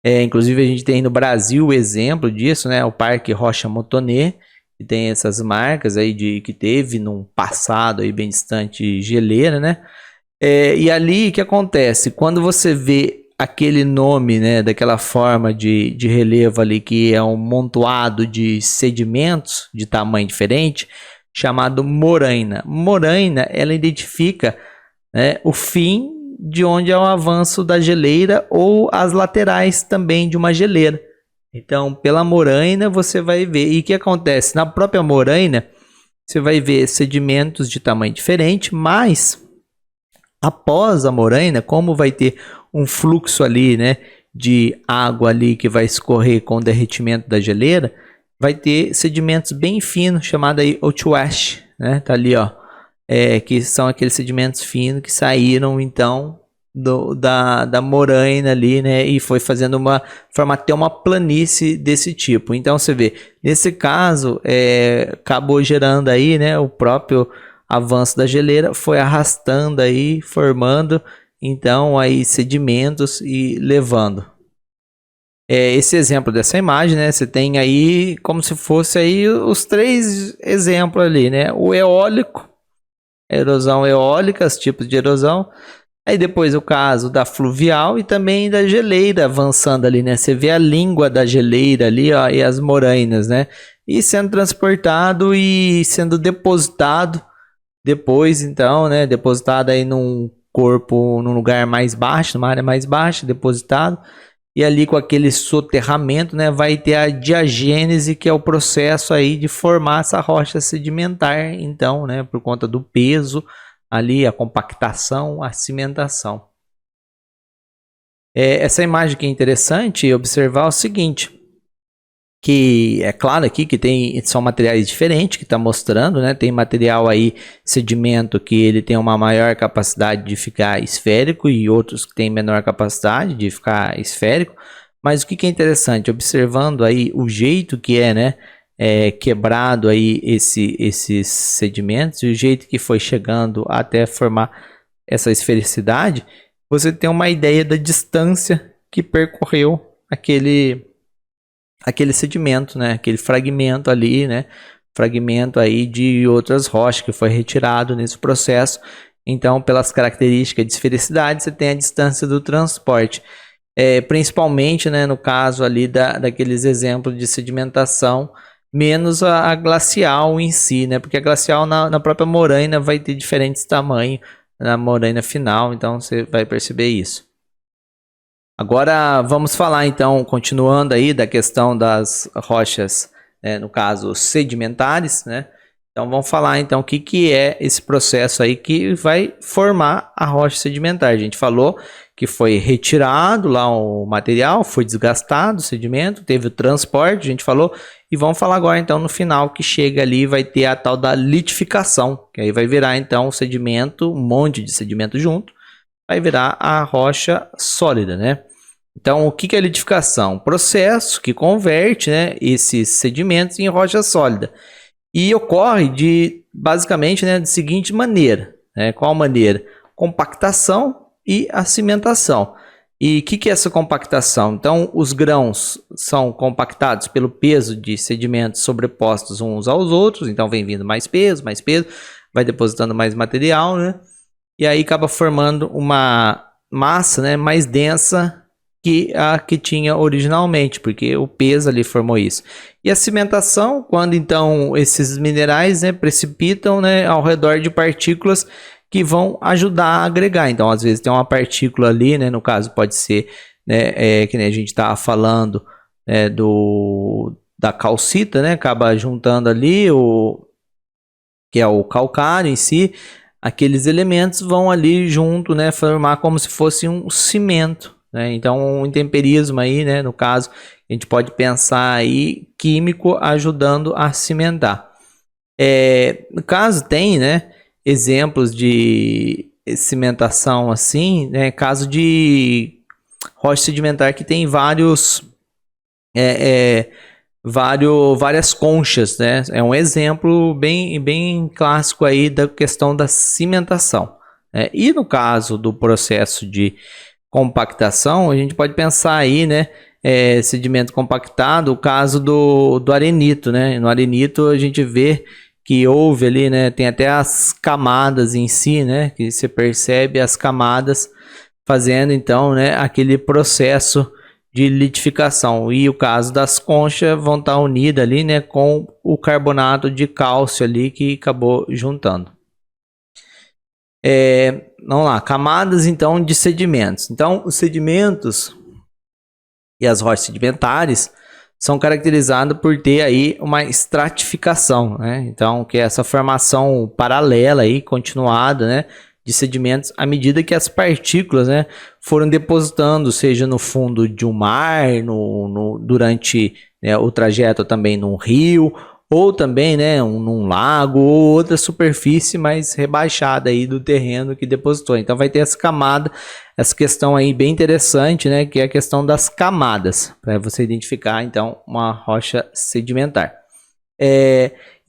Inclusive, a gente tem no Brasil o exemplo disso, né? O Parque Rocha Motonê, que tem essas marcas aí que teve num passado aí bem distante geleira, né? E ali, o que acontece? Quando você vê aquele nome, né, daquela forma de relevo ali, que é um montoado de sedimentos de tamanho diferente, chamado moraina. Moraina, ela identifica, né, o fim de onde é o avanço da geleira ou as laterais também de uma geleira. Então, pela moraina você vai ver. E o que acontece? Na própria moraina, você vai ver sedimentos de tamanho diferente, mas após a moraina, como vai ter um fluxo ali, né, de água ali que vai escorrer com o derretimento da geleira, vai ter sedimentos bem finos, chamado aí outwash, né? Tá ali, ó, que são aqueles sedimentos finos que saíram então da moraina ali, né? E foi fazendo formatear uma planície desse tipo. Então você vê, nesse caso, acabou gerando aí, né, o próprio avanço da geleira foi arrastando aí, formando então aí sedimentos e levando. Esse exemplo dessa imagem, né? Você tem aí como se fosse aí os três exemplos ali, né? O eólico, erosão eólica, os tipos de erosão. Aí depois o caso da fluvial e também da geleira avançando ali, né? Você vê a língua da geleira ali, ó, e as morainas, né? E sendo transportado e sendo depositado depois, então, né? Depositado aí num corpo, num lugar mais baixo, numa área mais baixa, depositado. E ali com aquele soterramento, né, vai ter a diagênese, que é o processo aí de formar essa rocha sedimentar, então, né, por conta do peso ali, a compactação, a cimentação. Essa imagem aqui é interessante observar o seguinte, que é claro aqui que são materiais diferentes que está mostrando, né? Tem material aí, sedimento, que ele tem uma maior capacidade de ficar esférico e outros que tem menor capacidade de ficar esférico. Mas o que é interessante, observando aí o jeito que né, quebrado aí esses sedimentos e o jeito que foi chegando até formar essa esfericidade, você tem uma ideia da distância que percorreu aquele sedimento, né? Aquele fragmento ali, né? Fragmento aí de outras rochas que foi retirado nesse processo. Então, pelas características de esfericidade, você tem a distância do transporte. Principalmente, né, no caso ali daqueles exemplos de sedimentação, menos a glacial em si, né? Porque a glacial na própria moraina vai ter diferentes tamanhos na moraina final, então você vai perceber isso. Agora vamos falar então, continuando aí da questão das rochas, no caso sedimentares, né? Então vamos falar então o que é esse processo aí que vai formar a rocha sedimentar. A gente falou que foi retirado lá o material, foi desgastado o sedimento, teve o transporte, a gente falou, e vamos falar agora então no final que chega ali vai ter a tal da litificação, que aí vai virar então o sedimento, um monte de sedimento junto, vai virar a rocha sólida, né? Então, o que é a litificação? Processo que converte, né, esses sedimentos em rocha sólida. E ocorre basicamente, né, da seguinte maneira. Né? Qual maneira? Compactação e a cimentação. E o que é essa compactação? Então, os grãos são compactados pelo peso de sedimentos sobrepostos uns aos outros. Então, vem vindo mais peso, vai depositando mais material, né? E aí acaba formando uma massa, né, mais densa que a que tinha originalmente, porque o peso ali formou isso. E a cimentação, quando então esses minerais, né, precipitam, né, ao redor de partículas que vão ajudar a agregar. Então, às vezes tem uma partícula ali, né, no caso pode ser, né, que nem a gente estava falando, né, da calcita, né, acaba juntando ali que é o calcário em si. Aqueles elementos vão ali junto, né, formar como se fosse um cimento. Né? Então, um intemperismo aí, né, no caso, a gente pode pensar aí químico ajudando a cimentar. No caso, tem, né, exemplos de cimentação assim, né, caso de rocha sedimentar que tem várias conchas, né? É um exemplo bem clássico aí da questão da cimentação. E no caso do processo de compactação, a gente pode pensar aí, né, sedimento compactado, o caso do arenito, né? No arenito a gente vê que houve ali, né, tem até as camadas em si, né, que você percebe as camadas fazendo então, né, aquele processo de litificação. E o caso das conchas vão estar unidas ali, né, com o carbonato de cálcio ali que acabou juntando. Vamos lá, camadas então de sedimentos. Então, os sedimentos e as rochas sedimentares são caracterizados por ter aí uma estratificação, né? Então, que é essa formação paralela aí, continuada, né, de sedimentos à medida que as partículas, né, foram depositando, seja no fundo de um mar, durante, né, o trajeto também num rio, ou também, né, num lago, ou outra superfície mais rebaixada aí do terreno que depositou. Então vai ter essa camada, essa questão aí bem interessante, né, que é a questão das camadas, para você identificar então uma rocha sedimentar.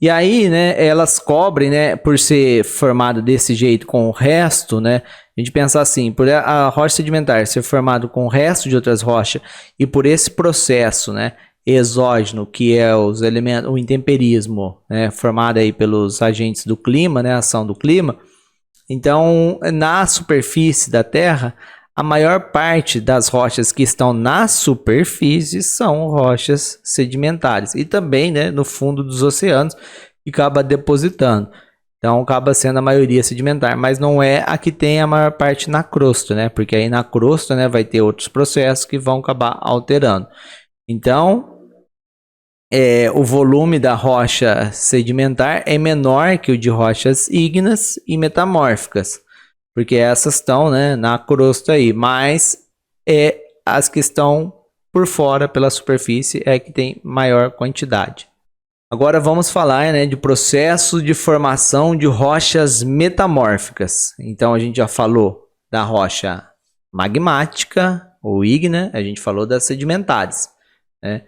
E aí, né, elas cobrem, né, por ser formada desse jeito com o resto, né, a gente pensa assim, por a rocha sedimentar ser formada com o resto de outras rochas e por esse processo, né, exógeno, que é os elementos, o intemperismo, né, formado aí pelos agentes do clima, né, a ação do clima. Então, na superfície da Terra, a maior parte das rochas que estão na superfície são rochas sedimentares e também, né, no fundo dos oceanos que acaba depositando. Então, acaba sendo a maioria sedimentar, mas não é a que tem a maior parte na crosta, né? Porque aí na crosta, né, vai ter outros processos que vão acabar alterando. Então, o volume da rocha sedimentar é menor que o de rochas ígneas e metamórficas, porque essas estão, né, na crosta aí, mas é as que estão por fora, pela superfície, é que tem maior quantidade. Agora vamos falar, né, de processo de formação de rochas metamórficas. Então a gente já falou da rocha magmática ou ígnea, a gente falou das sedimentares, né?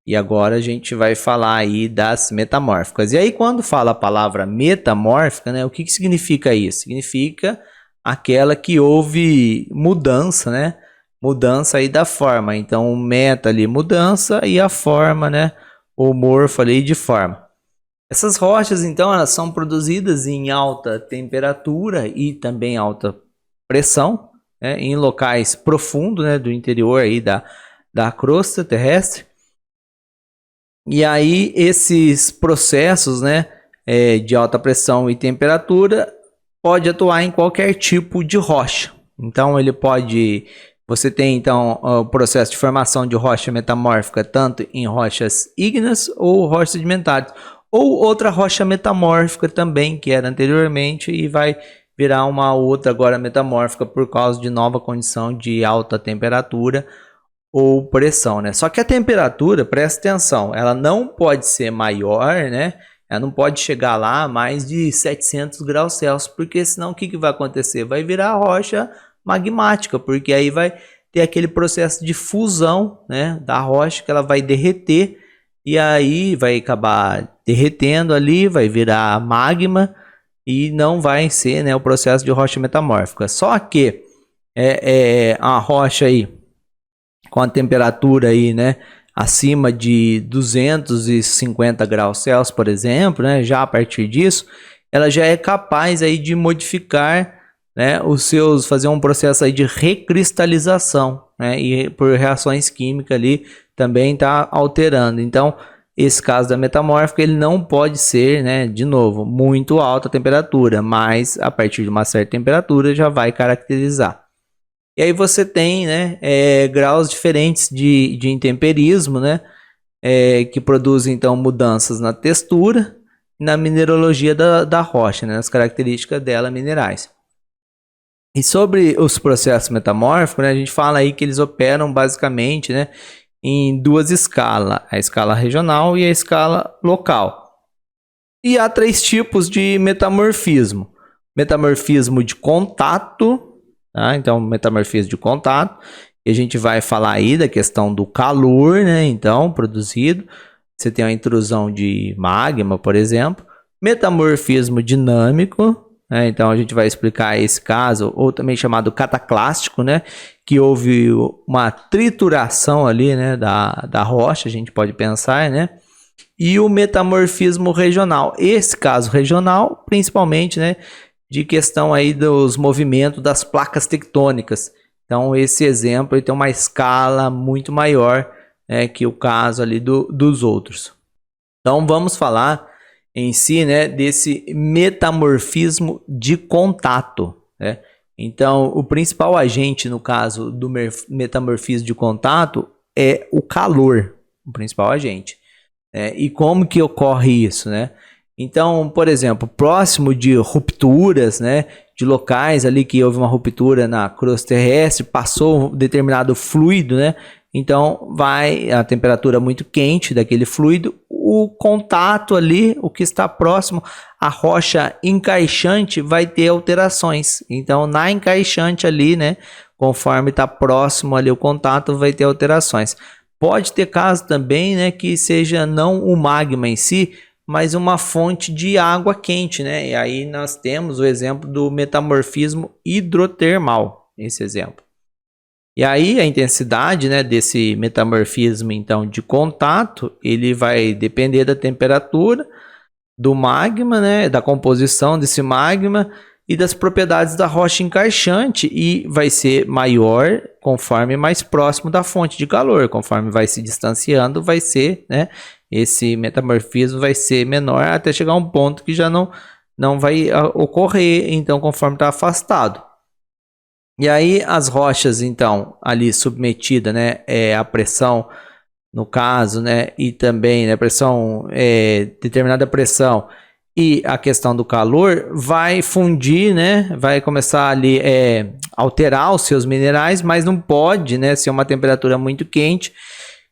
E agora a gente vai falar aí das metamórficas. E aí quando fala a palavra metamórfica, né, o que significa isso? Significa aquela que houve mudança, né? Mudança aí da forma. Então o meta ali mudança e a forma, né? O morfo ali de forma. Essas rochas, então, elas são produzidas em alta temperatura e também alta pressão, né, em locais profundos, né, do interior aí da crosta terrestre. E aí esses processos, né, de alta pressão e temperatura pode atuar em qualquer tipo de rocha. Então ele pode... Você tem, então, o processo de formação de rocha metamórfica tanto em rochas ígneas ou rochas sedimentares. Ou outra rocha metamórfica também, que era anteriormente, e vai virar uma outra agora metamórfica por causa de nova condição de alta temperatura ou pressão, né? Só que a temperatura, presta atenção, ela não pode ser maior, né? Ela não pode chegar lá a mais de 700 graus Celsius, porque senão o que vai acontecer? Vai virar rocha magmática, porque aí vai ter aquele processo de fusão, né, da rocha, que ela vai derreter e aí vai acabar derretendo ali, vai virar magma e não vai ser, né, o processo de rocha metamórfica. Só que a rocha aí com a temperatura aí, né, acima de 250 graus Celsius, por exemplo, né, já a partir disso, ela já é capaz aí de modificar, né, fazer um processo aí de recristalização, né, e por reações químicas ali também está alterando. Então, esse caso da metamórfica, ele não pode ser, né, de novo, muito alta a temperatura, mas a partir de uma certa temperatura já vai caracterizar. E aí você tem, né, graus diferentes de intemperismo, né, que produzem então mudanças na textura e na mineralogia da rocha, né, nas características dela minerais. E sobre os processos metamórficos, né, a gente fala aí que eles operam basicamente, né, em duas escalas, a escala regional e a escala local. E há 3 tipos de metamorfismo. Metamorfismo de contato, tá? Então metamorfismo de contato, e a gente vai falar aí da questão do calor, né, então, produzido. Você tem a intrusão de magma, por exemplo. Metamorfismo dinâmico, então a gente vai explicar esse caso, ou também chamado cataclástico, né? Que houve uma trituração ali, né, da rocha, a gente pode pensar, né? E o metamorfismo regional. Esse caso regional, principalmente, né, de questão aí dos movimentos das placas tectônicas. Então esse exemplo ele tem uma escala muito maior, né, que o caso ali dos outros. Então vamos falar em si, né, desse metamorfismo de contato, né? Então, o principal agente no caso do metamorfismo de contato é o calor, o principal agente. E como que ocorre isso, né? Então, por exemplo, próximo de rupturas, né, de locais ali que houve uma ruptura na crosta terrestre, passou um determinado fluido, né? Então, vai a temperatura muito quente daquele fluido, o contato ali, o que está próximo à rocha encaixante, vai ter alterações. Então, na encaixante ali, né, conforme está próximo ali o contato, vai ter alterações. Pode ter caso também, né, que seja não o magma em si, mas uma fonte de água quente, né? E aí nós temos o exemplo do metamorfismo hidrotermal, esse exemplo. E aí a intensidade, né, desse metamorfismo então de contato, ele vai depender da temperatura do magma, né, da composição desse magma e das propriedades da rocha encaixante, e vai ser maior conforme mais próximo da fonte de calor. Conforme vai se distanciando, vai ser, né, esse metamorfismo vai ser menor até chegar a um ponto que já não vai ocorrer, então, conforme está afastado. E aí as rochas, então, ali submetida, né, à pressão, no caso, né, e também, né, pressão, determinada pressão e a questão do calor vai fundir, né? Vai começar ali alterar os seus minerais, mas não pode, né, ser uma temperatura muito quente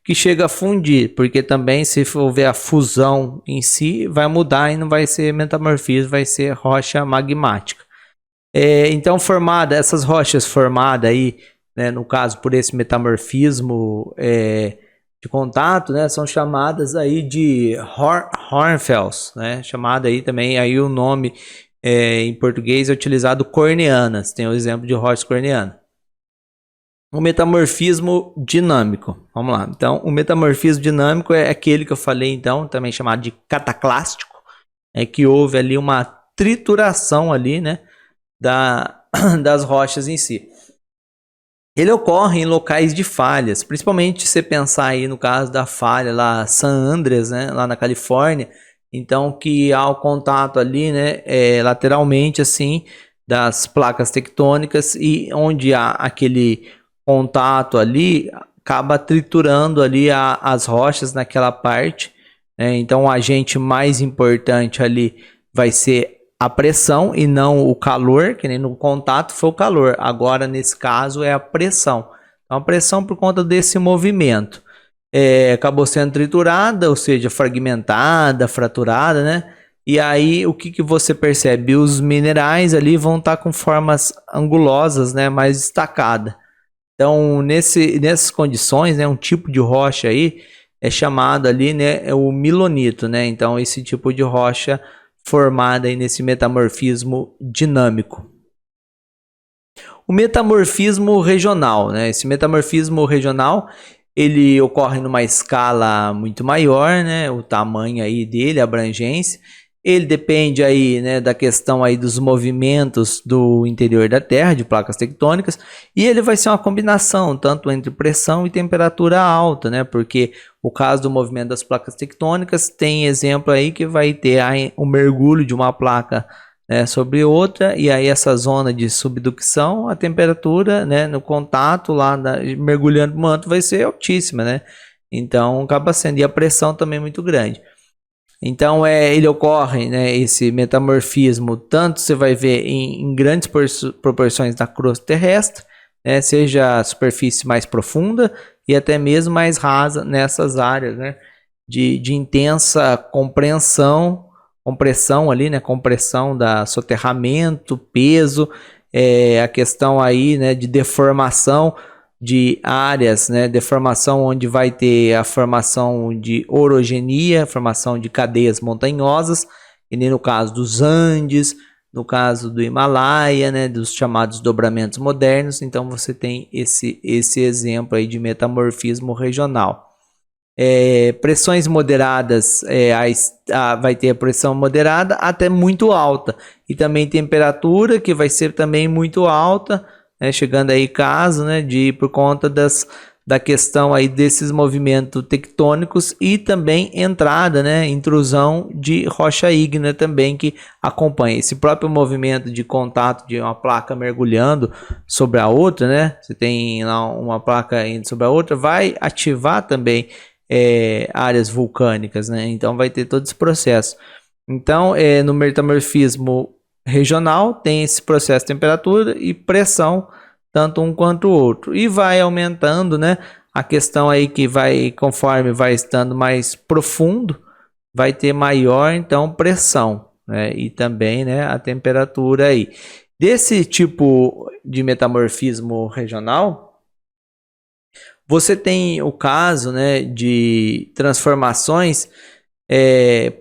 que chega a fundir, porque também se houver a fusão em si, vai mudar e não vai ser metamorfismo, vai ser rocha magmática. Então, essas rochas formadas aí, né, no caso por esse metamorfismo de contato, né, são chamadas aí de hornfels, né, chamada aí também, aí o nome em português é utilizado corneanas, tem o exemplo de rocha corneana. O metamorfismo dinâmico, vamos lá, então o metamorfismo dinâmico é aquele que eu falei então, também chamado de cataclástico, que houve ali uma trituração ali, né, das rochas em si. Ele ocorre em locais de falhas, principalmente se você pensar aí no caso da falha lá San Andreas, né, lá na Califórnia, então que há o contato ali, né, lateralmente assim das placas tectônicas e onde há aquele contato ali acaba triturando ali as rochas naquela parte, né? Então o agente mais importante ali vai ser a pressão e não o calor, que nem no contato foi o calor. Agora, nesse caso, é a pressão. Então, a pressão por conta desse movimento acabou sendo triturada, ou seja, fragmentada, fraturada, né? E aí, o que você percebe? Os minerais ali vão estar com formas angulosas, né? Mais destacadas. Então, nessas condições, né? Um tipo de rocha aí é chamado ali, né? O milonito, né? Então, esse tipo de rocha formada aí nesse metamorfismo dinâmico. O metamorfismo regional, né? Esse metamorfismo regional, ele ocorre numa escala muito maior, né? O tamanho aí dele, a abrangência. Ele depende aí, né, da questão aí dos movimentos do interior da Terra, de placas tectônicas, e ele vai ser uma combinação tanto entre pressão e temperatura alta, né? Porque o caso do movimento das placas tectônicas tem exemplo aí que vai ter o mergulho de uma placa, né, sobre outra, e aí essa zona de subducção, a temperatura, né, no contato lá mergulhando no manto vai ser altíssima, né? Então acaba sendo, e a pressão também muito grande. Então ele ocorre, né, esse metamorfismo, tanto você vai ver em grandes proporções da crosta terrestre, né, seja a superfície mais profunda e até mesmo mais rasa nessas áreas, né, de intensa compressão ali, né, compressão da soterramento, peso, a questão aí, né, de deformação de áreas, né, deformação onde vai ter a formação de orogenia, formação de cadeias montanhosas, e nem no caso dos Andes, no caso do Himalaia, né, dos chamados dobramentos modernos. Então você tem esse exemplo aí de metamorfismo regional. Pressões moderadas, vai ter a pressão moderada até muito alta, e também temperatura que vai ser também muito alta, chegando aí caso, né, por conta da questão aí desses movimentos tectônicos e também entrada, né, intrusão de rocha ígnea também que acompanha esse próprio movimento de contato de uma placa mergulhando sobre a outra, né? Você tem lá uma placa indo sobre a outra, vai ativar também áreas vulcânicas, né? Então vai ter todo esse processo. Então, no metamorfismo regional tem esse processo de temperatura e pressão, tanto um quanto o outro, e vai aumentando, né? A questão aí que vai, conforme vai estando mais profundo, vai ter maior então pressão, né? E também, né, a temperatura aí. Desse tipo de metamorfismo regional, você tem o caso, né, de transformações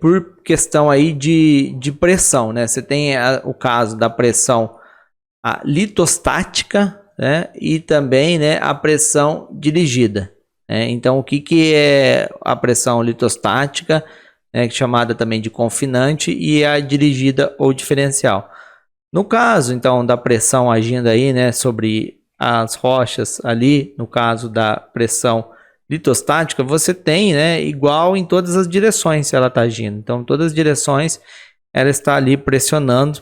por questão aí de pressão, né? Você tem o caso da pressão litostática, né? E também, né, a pressão dirigida. Então, o que é a pressão litostática, chamada também de confinante, e a dirigida ou diferencial? No caso, então, da pressão agindo aí, né, sobre as rochas ali, no caso da pressão litostática, você tem, né, igual em todas as direções se ela está agindo. Então, todas as direções ela está ali pressionando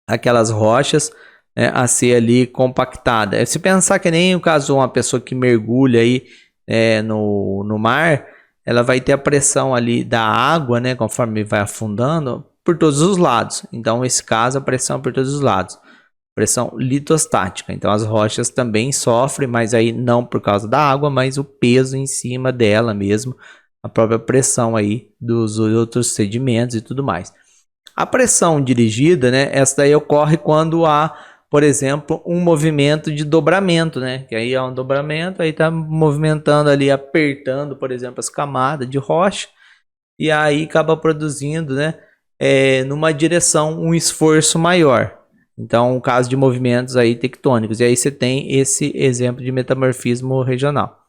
aquelas rochas, né, a ser ali compactada. Se pensar que nem o caso de uma pessoa que mergulha aí no mar, ela vai ter a pressão ali da água, né, conforme vai afundando, por todos os lados. Então, nesse caso, a pressão por todos os lados. Pressão litostática. Então, as rochas também sofrem, mas aí não por causa da água, mas o peso em cima dela mesmo, a própria pressão aí dos outros sedimentos e tudo mais. A pressão dirigida, né, essa daí ocorre quando há, por exemplo, um movimento de dobramento, né, que aí é um dobramento, aí está movimentando ali, apertando, por exemplo, as camadas de rocha, e aí acaba produzindo, né, numa direção um esforço maior. Então, o caso de movimentos aí tectônicos. E aí você tem esse exemplo de metamorfismo regional.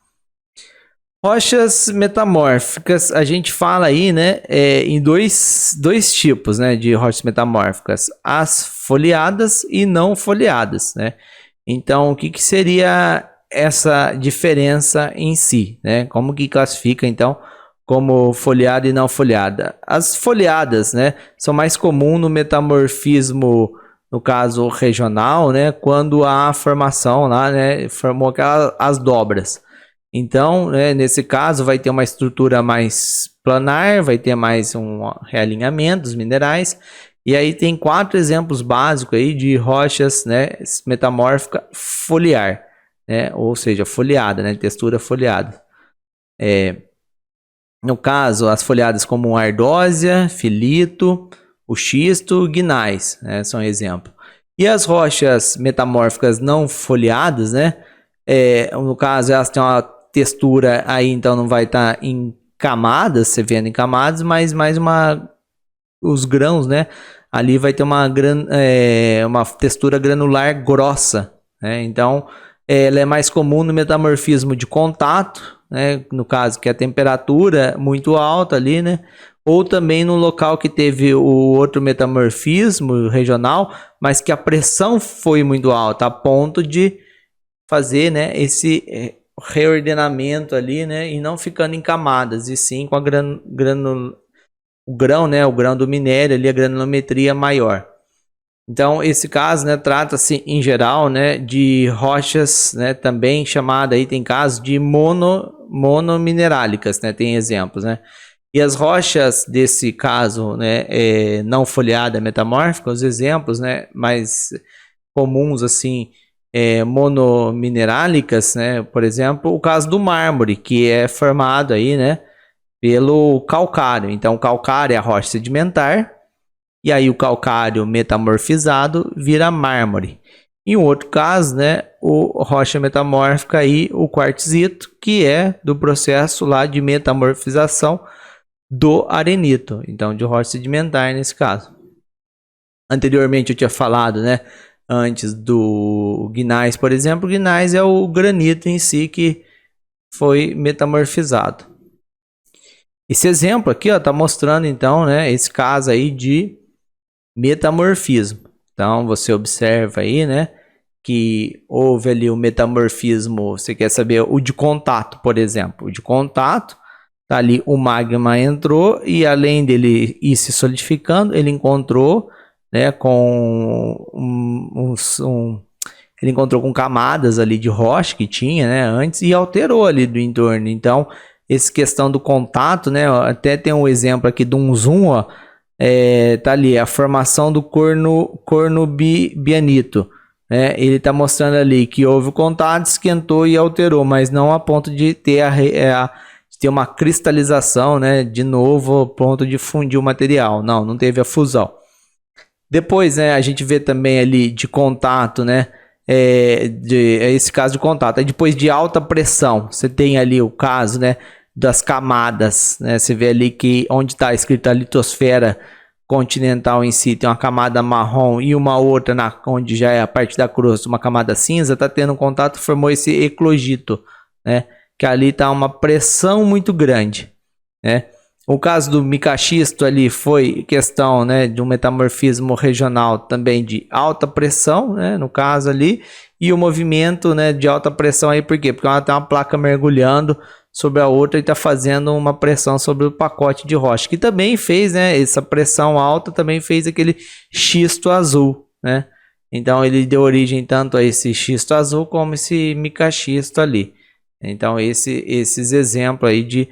Rochas metamórficas, a gente fala aí, né, em dois tipos, né, de rochas metamórficas. As foliadas e não foliadas, né. Então, o que seria essa diferença em si, né? Como que classifica, então, como foliada e não foliada? As foliadas, né, são mais comuns no metamorfismo, no caso regional, né, quando há a formação lá, né, formou as dobras. Então, né, nesse caso, vai ter uma estrutura mais planar, vai ter mais um realinhamento dos minerais. E aí tem 4 exemplos básicos aí de rochas, né, metamórfica foliar, né, ou seja, foliada, né, textura foliada. No caso, as folhadas como ardósia, filito, o xisto, gnais, né, são exemplos. E as rochas metamórficas não foliadas, né, no caso, elas têm uma textura aí, então não vai estar em camadas, você vendo em camadas, mas mais os grãos, né, ali vai ter uma textura granular grossa, né, então ela é mais comum no metamorfismo de contato, né, no caso que a temperatura muito alta ali, né, ou também no local que teve o outro metamorfismo regional, mas que a pressão foi muito alta, a ponto de fazer, né, esse reordenamento ali, né, e não ficando em camadas, e sim com a o grão do minério ali, a granulometria maior. Então, esse caso, né, trata-se em geral, né, de rochas, né, também chamada aí, tem casos de monominerálicas, né, tem exemplos, né. E as rochas desse caso, né, não foliada metamórfica, os exemplos, né, mais comuns assim, monominerálicas, né, por exemplo, o caso do mármore, que é formado aí, né, pelo calcário. Então, o calcário é a rocha sedimentar, e aí o calcário metamorfizado vira mármore. Em outro caso, né, o rocha metamórfica aí, o quartzito, que é do processo lá de metamorfização do arenito, então de rocha sedimentar nesse caso. Anteriormente eu tinha falado, né, antes do gnais, por exemplo, o gnais é o granito em si que foi metamorfizado. Esse exemplo aqui, ó, tá mostrando então, né, esse caso aí de metamorfismo. Então você observa aí, né, que houve ali o metamorfismo. Você quer saber o de contato, por exemplo? O de contato, tá ali, o magma entrou e além dele ir se solidificando, ele encontrou, né, com ele encontrou com camadas ali de rocha que tinha, né, antes, e alterou ali do entorno. Então, essa questão do contato, né, até tem um exemplo aqui de um zoom, ó, tá ali a formação do cornobianito, né, ele tá mostrando ali que houve o contato, esquentou e alterou, mas não a ponto de ter ter uma cristalização, né, de novo, ponto de fundir o material. Não teve a fusão. Depois, né, a gente vê também ali de contato, né, esse caso de contato. Aí depois de alta pressão, você tem ali o caso, né, das camadas, né, você vê ali que onde está escrito a litosfera continental em si, tem uma camada marrom e uma outra onde já é a parte da crosta, uma camada cinza, está tendo um contato, formou esse eclogito, né, que ali está uma pressão muito grande, né. O caso do micaxisto ali foi questão, né, de um metamorfismo regional também de alta pressão, né, no caso ali, e o movimento, né, de alta pressão aí, por quê? Porque ela tem uma placa mergulhando sobre a outra e está fazendo uma pressão sobre o pacote de rocha, que também fez, né, essa pressão alta também fez aquele xisto azul, né. Então ele deu origem tanto a esse xisto azul como esse micaxisto ali. Então esses exemplos aí de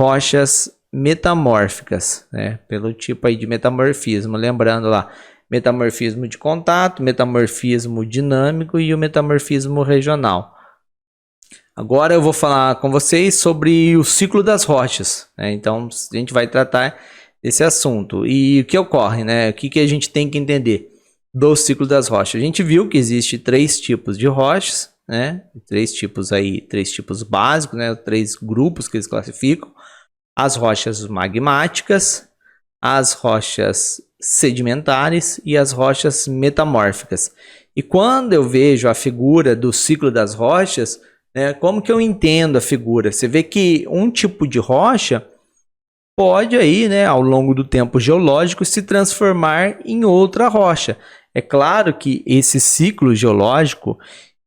rochas metamórficas, né? Pelo tipo aí de metamorfismo, lembrando lá, metamorfismo de contato, metamorfismo dinâmico e o metamorfismo regional. Agora eu vou falar com vocês sobre o ciclo das rochas, né? Então a gente vai tratar desse assunto. E o que ocorre, né? O que a gente tem que entender do ciclo das rochas? A gente viu que existe 3 tipos de rochas, né? 3 tipos básicos, né? 3 grupos que eles classificam: as rochas magmáticas, as rochas sedimentares e as rochas metamórficas. E quando eu vejo a figura do ciclo das rochas, né, como que eu entendo a figura? Você vê que um tipo de rocha pode aí, né, ao longo do tempo geológico, se transformar em outra rocha. É claro que esse ciclo geológico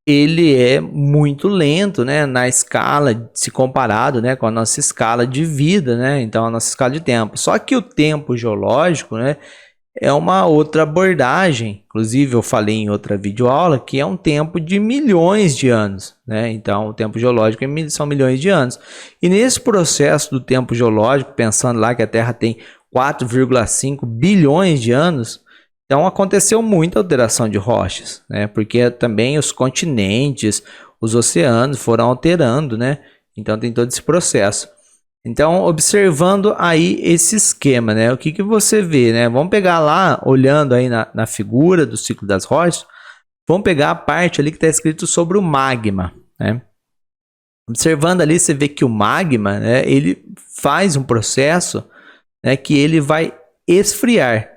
ele é muito lento, né, na escala, se comparado, né, com a nossa escala de vida, né, então a nossa escala de tempo. Só que o tempo geológico, né, é uma outra abordagem. Inclusive eu falei em outra videoaula que é um tempo de milhões de anos, né? Então o tempo geológico são milhões de anos. E nesse processo do tempo geológico, pensando lá que a Terra tem 4,5 bilhões de anos, então aconteceu muita alteração de rochas, né? Porque também os continentes, os oceanos foram alterando, né? Então tem todo esse processo. Então, observando aí esse esquema, né? O que você vê, né? Vamos pegar lá, olhando aí na figura do ciclo das rochas, vamos pegar a parte ali que está escrito sobre o magma, né? Observando ali, você vê que o magma, né? Ele faz um processo, né? Que ele vai esfriar.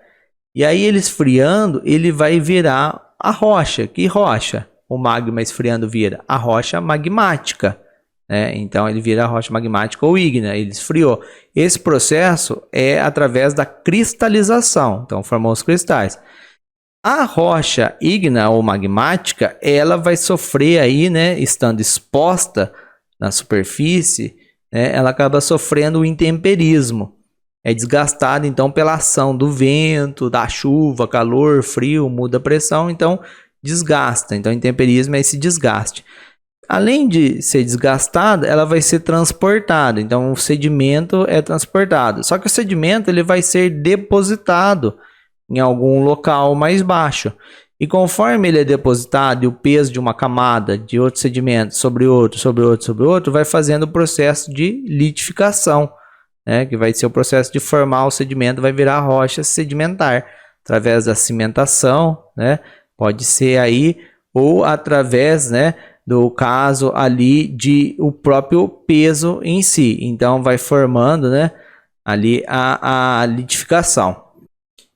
E aí, ele esfriando, ele vai virar a rocha. Que rocha? O magma esfriando vira a rocha magmática. Então ele vira a rocha magmática ou ígnea, ele esfriou. Esse processo é através da cristalização, então formou os cristais. A rocha ígnea ou magmática, ela vai sofrer aí, né, estando exposta na superfície, né, ela acaba sofrendo o intemperismo. É desgastada então pela ação do vento, da chuva, calor, frio, muda a pressão, então desgasta. Então intemperismo é esse desgaste. Além de ser desgastada, ela vai ser transportada. Então, o sedimento é transportado. Só que o sedimento ele vai ser depositado em algum local mais baixo. E conforme ele é depositado e o peso de uma camada de outro sedimento sobre outro, vai fazendo o processo de litificação, né? Que vai ser o processo de formar o sedimento, vai virar rocha sedimentar através da cimentação, né? Pode ser aí ou através, né, do caso ali de o próprio peso em si. Então vai formando, né, ali a litificação.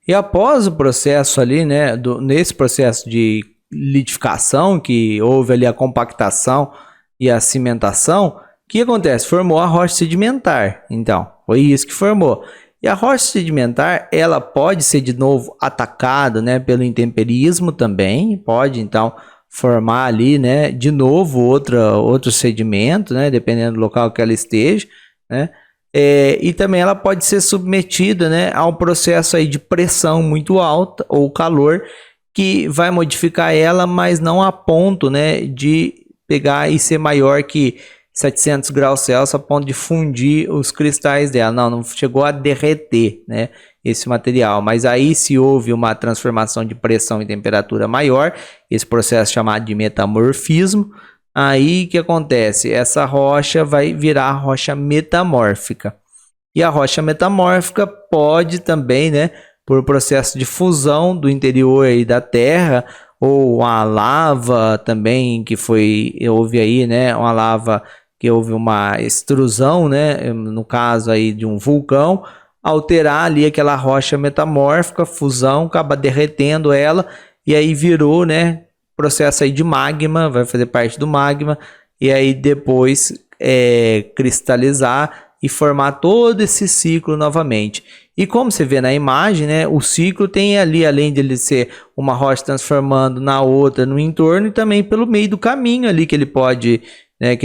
E após o processo ali, né, nesse processo de litificação, que houve ali a compactação e a cimentação, o que acontece? Formou a rocha sedimentar. Então, foi isso que formou. E a rocha sedimentar, ela pode ser de novo atacada, né, pelo intemperismo também, pode então formar ali, né, de novo outro sedimento, né, dependendo do local que ela esteja, né, e também ela pode ser submetida, né, a um processo aí de pressão muito alta ou calor que vai modificar ela, mas não a ponto, né, de pegar e ser maior que 700 graus Celsius a ponto de fundir os cristais dela. Não chegou a derreter, né, esse material, mas aí se houve uma transformação de pressão e temperatura maior, esse processo chamado de metamorfismo, aí que acontece? Essa rocha vai virar rocha metamórfica. E a rocha metamórfica pode também, né, por processo de fusão do interior aí da Terra, ou a lava também que houve aí, né, uma lava que houve uma extrusão, né, no caso aí de um vulcão, alterar ali aquela rocha metamórfica, fusão, acaba derretendo ela, e aí virou, né, processo aí de magma, vai fazer parte do magma, e aí depois cristalizar e formar todo esse ciclo novamente. E como você vê na imagem, né, o ciclo tem ali, além de ele ser uma rocha transformando na outra no entorno, e também pelo meio do caminho ali que ele pode, né,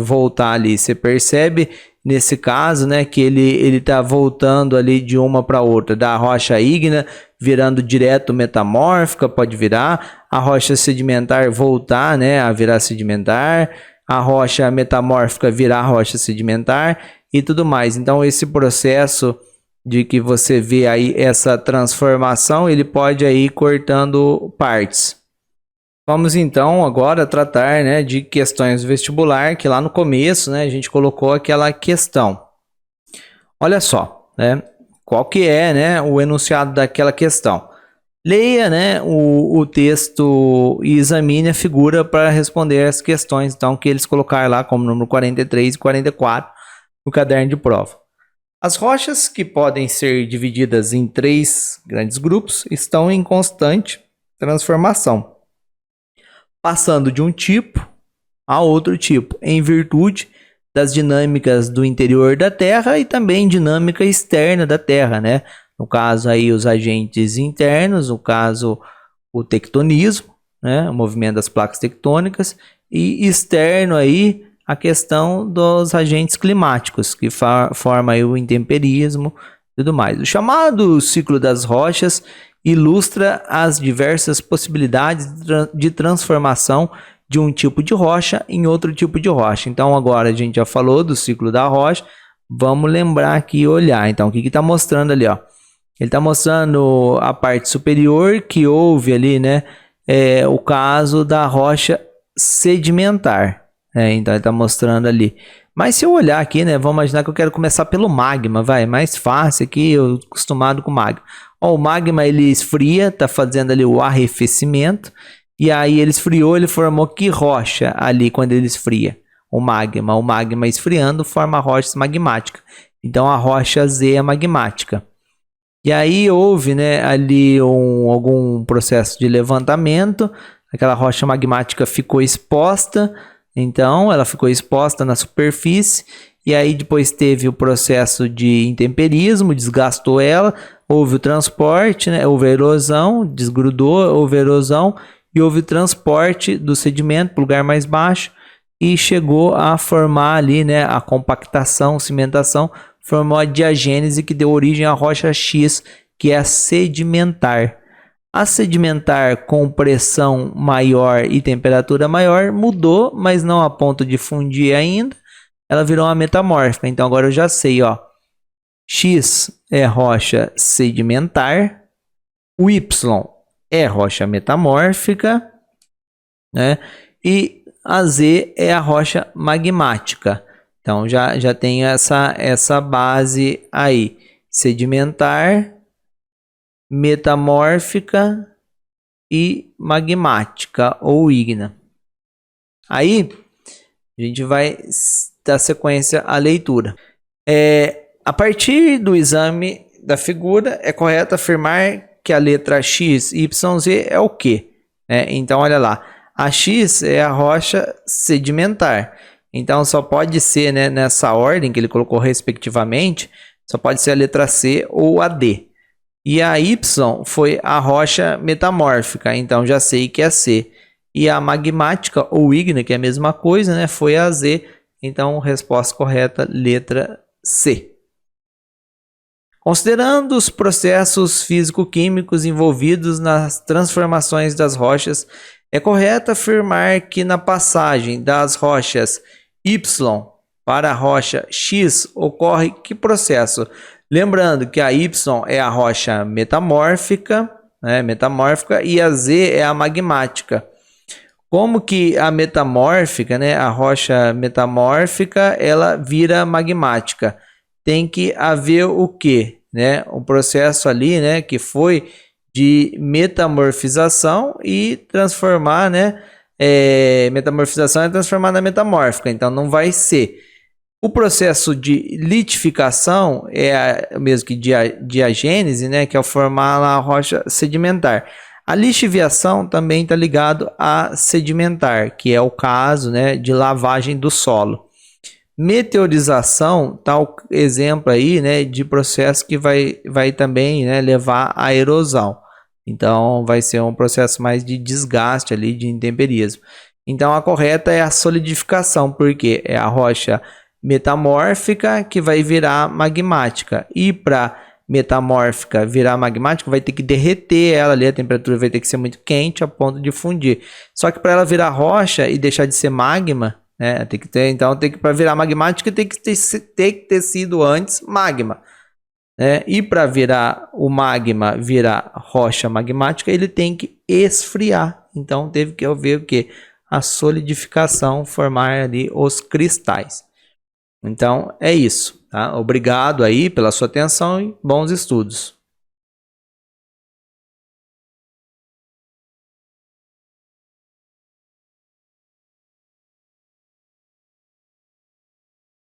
voltar ali. Você percebe nesse caso, né, que ele está voltando ali de uma para outra, da rocha ígnea virando direto metamórfica, pode virar, a rocha sedimentar voltar, né, a virar sedimentar, a rocha metamórfica virar rocha sedimentar, e tudo mais. Então esse processo de que você vê aí essa transformação, ele pode aí ir cortando partes. Vamos então agora tratar, né, de questões vestibular, que lá no começo, né, a gente colocou aquela questão. Olha só, né, qual que é, né, o enunciado daquela questão. Leia, né, o texto e examine a figura para responder as questões, então, que eles colocaram lá como número 43 e 44 no caderno de prova. As rochas, que podem ser divididas em 3 grandes grupos, estão em constante transformação, passando de um tipo a outro tipo, em virtude das dinâmicas do interior da Terra e também dinâmica externa da Terra, né? No caso aí os agentes internos, no caso o tectonismo, né? O movimento das placas tectônicas, e externo aí a questão dos agentes climáticos, que forma aí o intemperismo e tudo mais. O chamado ciclo das rochas ilustra as diversas possibilidades de transformação de um tipo de rocha em outro tipo de rocha. Então agora a gente já falou do ciclo da rocha, vamos lembrar aqui e olhar. Então o que está mostrando ali, ó? Ele está mostrando a parte superior que houve ali, né? O caso da rocha sedimentar. Então ele está mostrando ali. Mas se eu olhar aqui, né? Vamos imaginar que eu quero começar pelo magma, vai. Mais fácil aqui, eu acostumado com magma. Ó, o magma ele esfria, está fazendo ali o arrefecimento. E aí ele esfriou, ele formou que rocha ali quando ele esfria? O magma. O magma esfriando forma rochas magmáticas. Então a rocha Z é magmática. E aí houve, né, ali algum processo de levantamento, aquela rocha magmática ficou exposta, então ela ficou exposta na superfície, e aí depois teve o processo de intemperismo, desgastou ela, houve o transporte, né, houve a erosão, desgrudou, houve a erosão, e houve o transporte do sedimento para o lugar mais baixo, e chegou a formar ali, né, a compactação, cimentação, formou a diagênese que deu origem à rocha X, que é a sedimentar. A sedimentar com pressão maior e temperatura maior mudou, mas não a ponto de fundir ainda. Ela virou uma metamórfica. Então agora eu já sei, ó. X é rocha sedimentar, o Y é rocha metamórfica, né? E a Z é a rocha magmática. Então já tem essa base aí, sedimentar, metamórfica e magmática ou ígnea. Aí a gente vai dar sequência à leitura. A partir do exame da figura, é correto afirmar que a letra X, Y, Z é o quê? Então olha lá, a X é a rocha sedimentar. Então só pode ser, né, nessa ordem que ele colocou respectivamente, só pode ser a letra C ou a D. E a Y foi a rocha metamórfica, então já sei que é C. E a magmática ou ígnea, que é a mesma coisa, né, foi a Z. Então resposta correta, letra C. Considerando os processos físico-químicos envolvidos nas transformações das rochas, é correto afirmar que na passagem das rochas Y para a rocha X ocorre que processo? Lembrando que a Y é a rocha metamórfica, né, e a Z é a magmática. Como que a metamórfica, né, a rocha metamórfica, ela vira magmática? Tem que haver o quê? Né? Um processo ali, né, que foi de metamorfização e transformar, né? Metamorfização é transformar na metamórfica, então não vai ser. O processo de litificação é o mesmo que diagênese, né? Que é formar a rocha sedimentar. A lixiviação também está ligado a sedimentar, que é o caso, né, de lavagem do solo. Meteorização, tal exemplo aí, né, de processo que vai também, né, levar à erosão. Então vai ser um processo mais de desgaste ali, de intemperismo. Então a correta é a solidificação, porque é a rocha metamórfica que vai virar magmática. E para metamórfica virar magmática, vai ter que derreter ela ali, a temperatura vai ter que ser muito quente a ponto de fundir. Só que para ela virar rocha e deixar de ser magma, né? Tem que ter, então, para virar magmática tem que ter sido antes magma. E para virar o magma, virar rocha magmática, ele tem que esfriar. Então teve que haver o que? A solidificação, formar ali os cristais. Então é isso, tá? Obrigado aí pela sua atenção e bons estudos.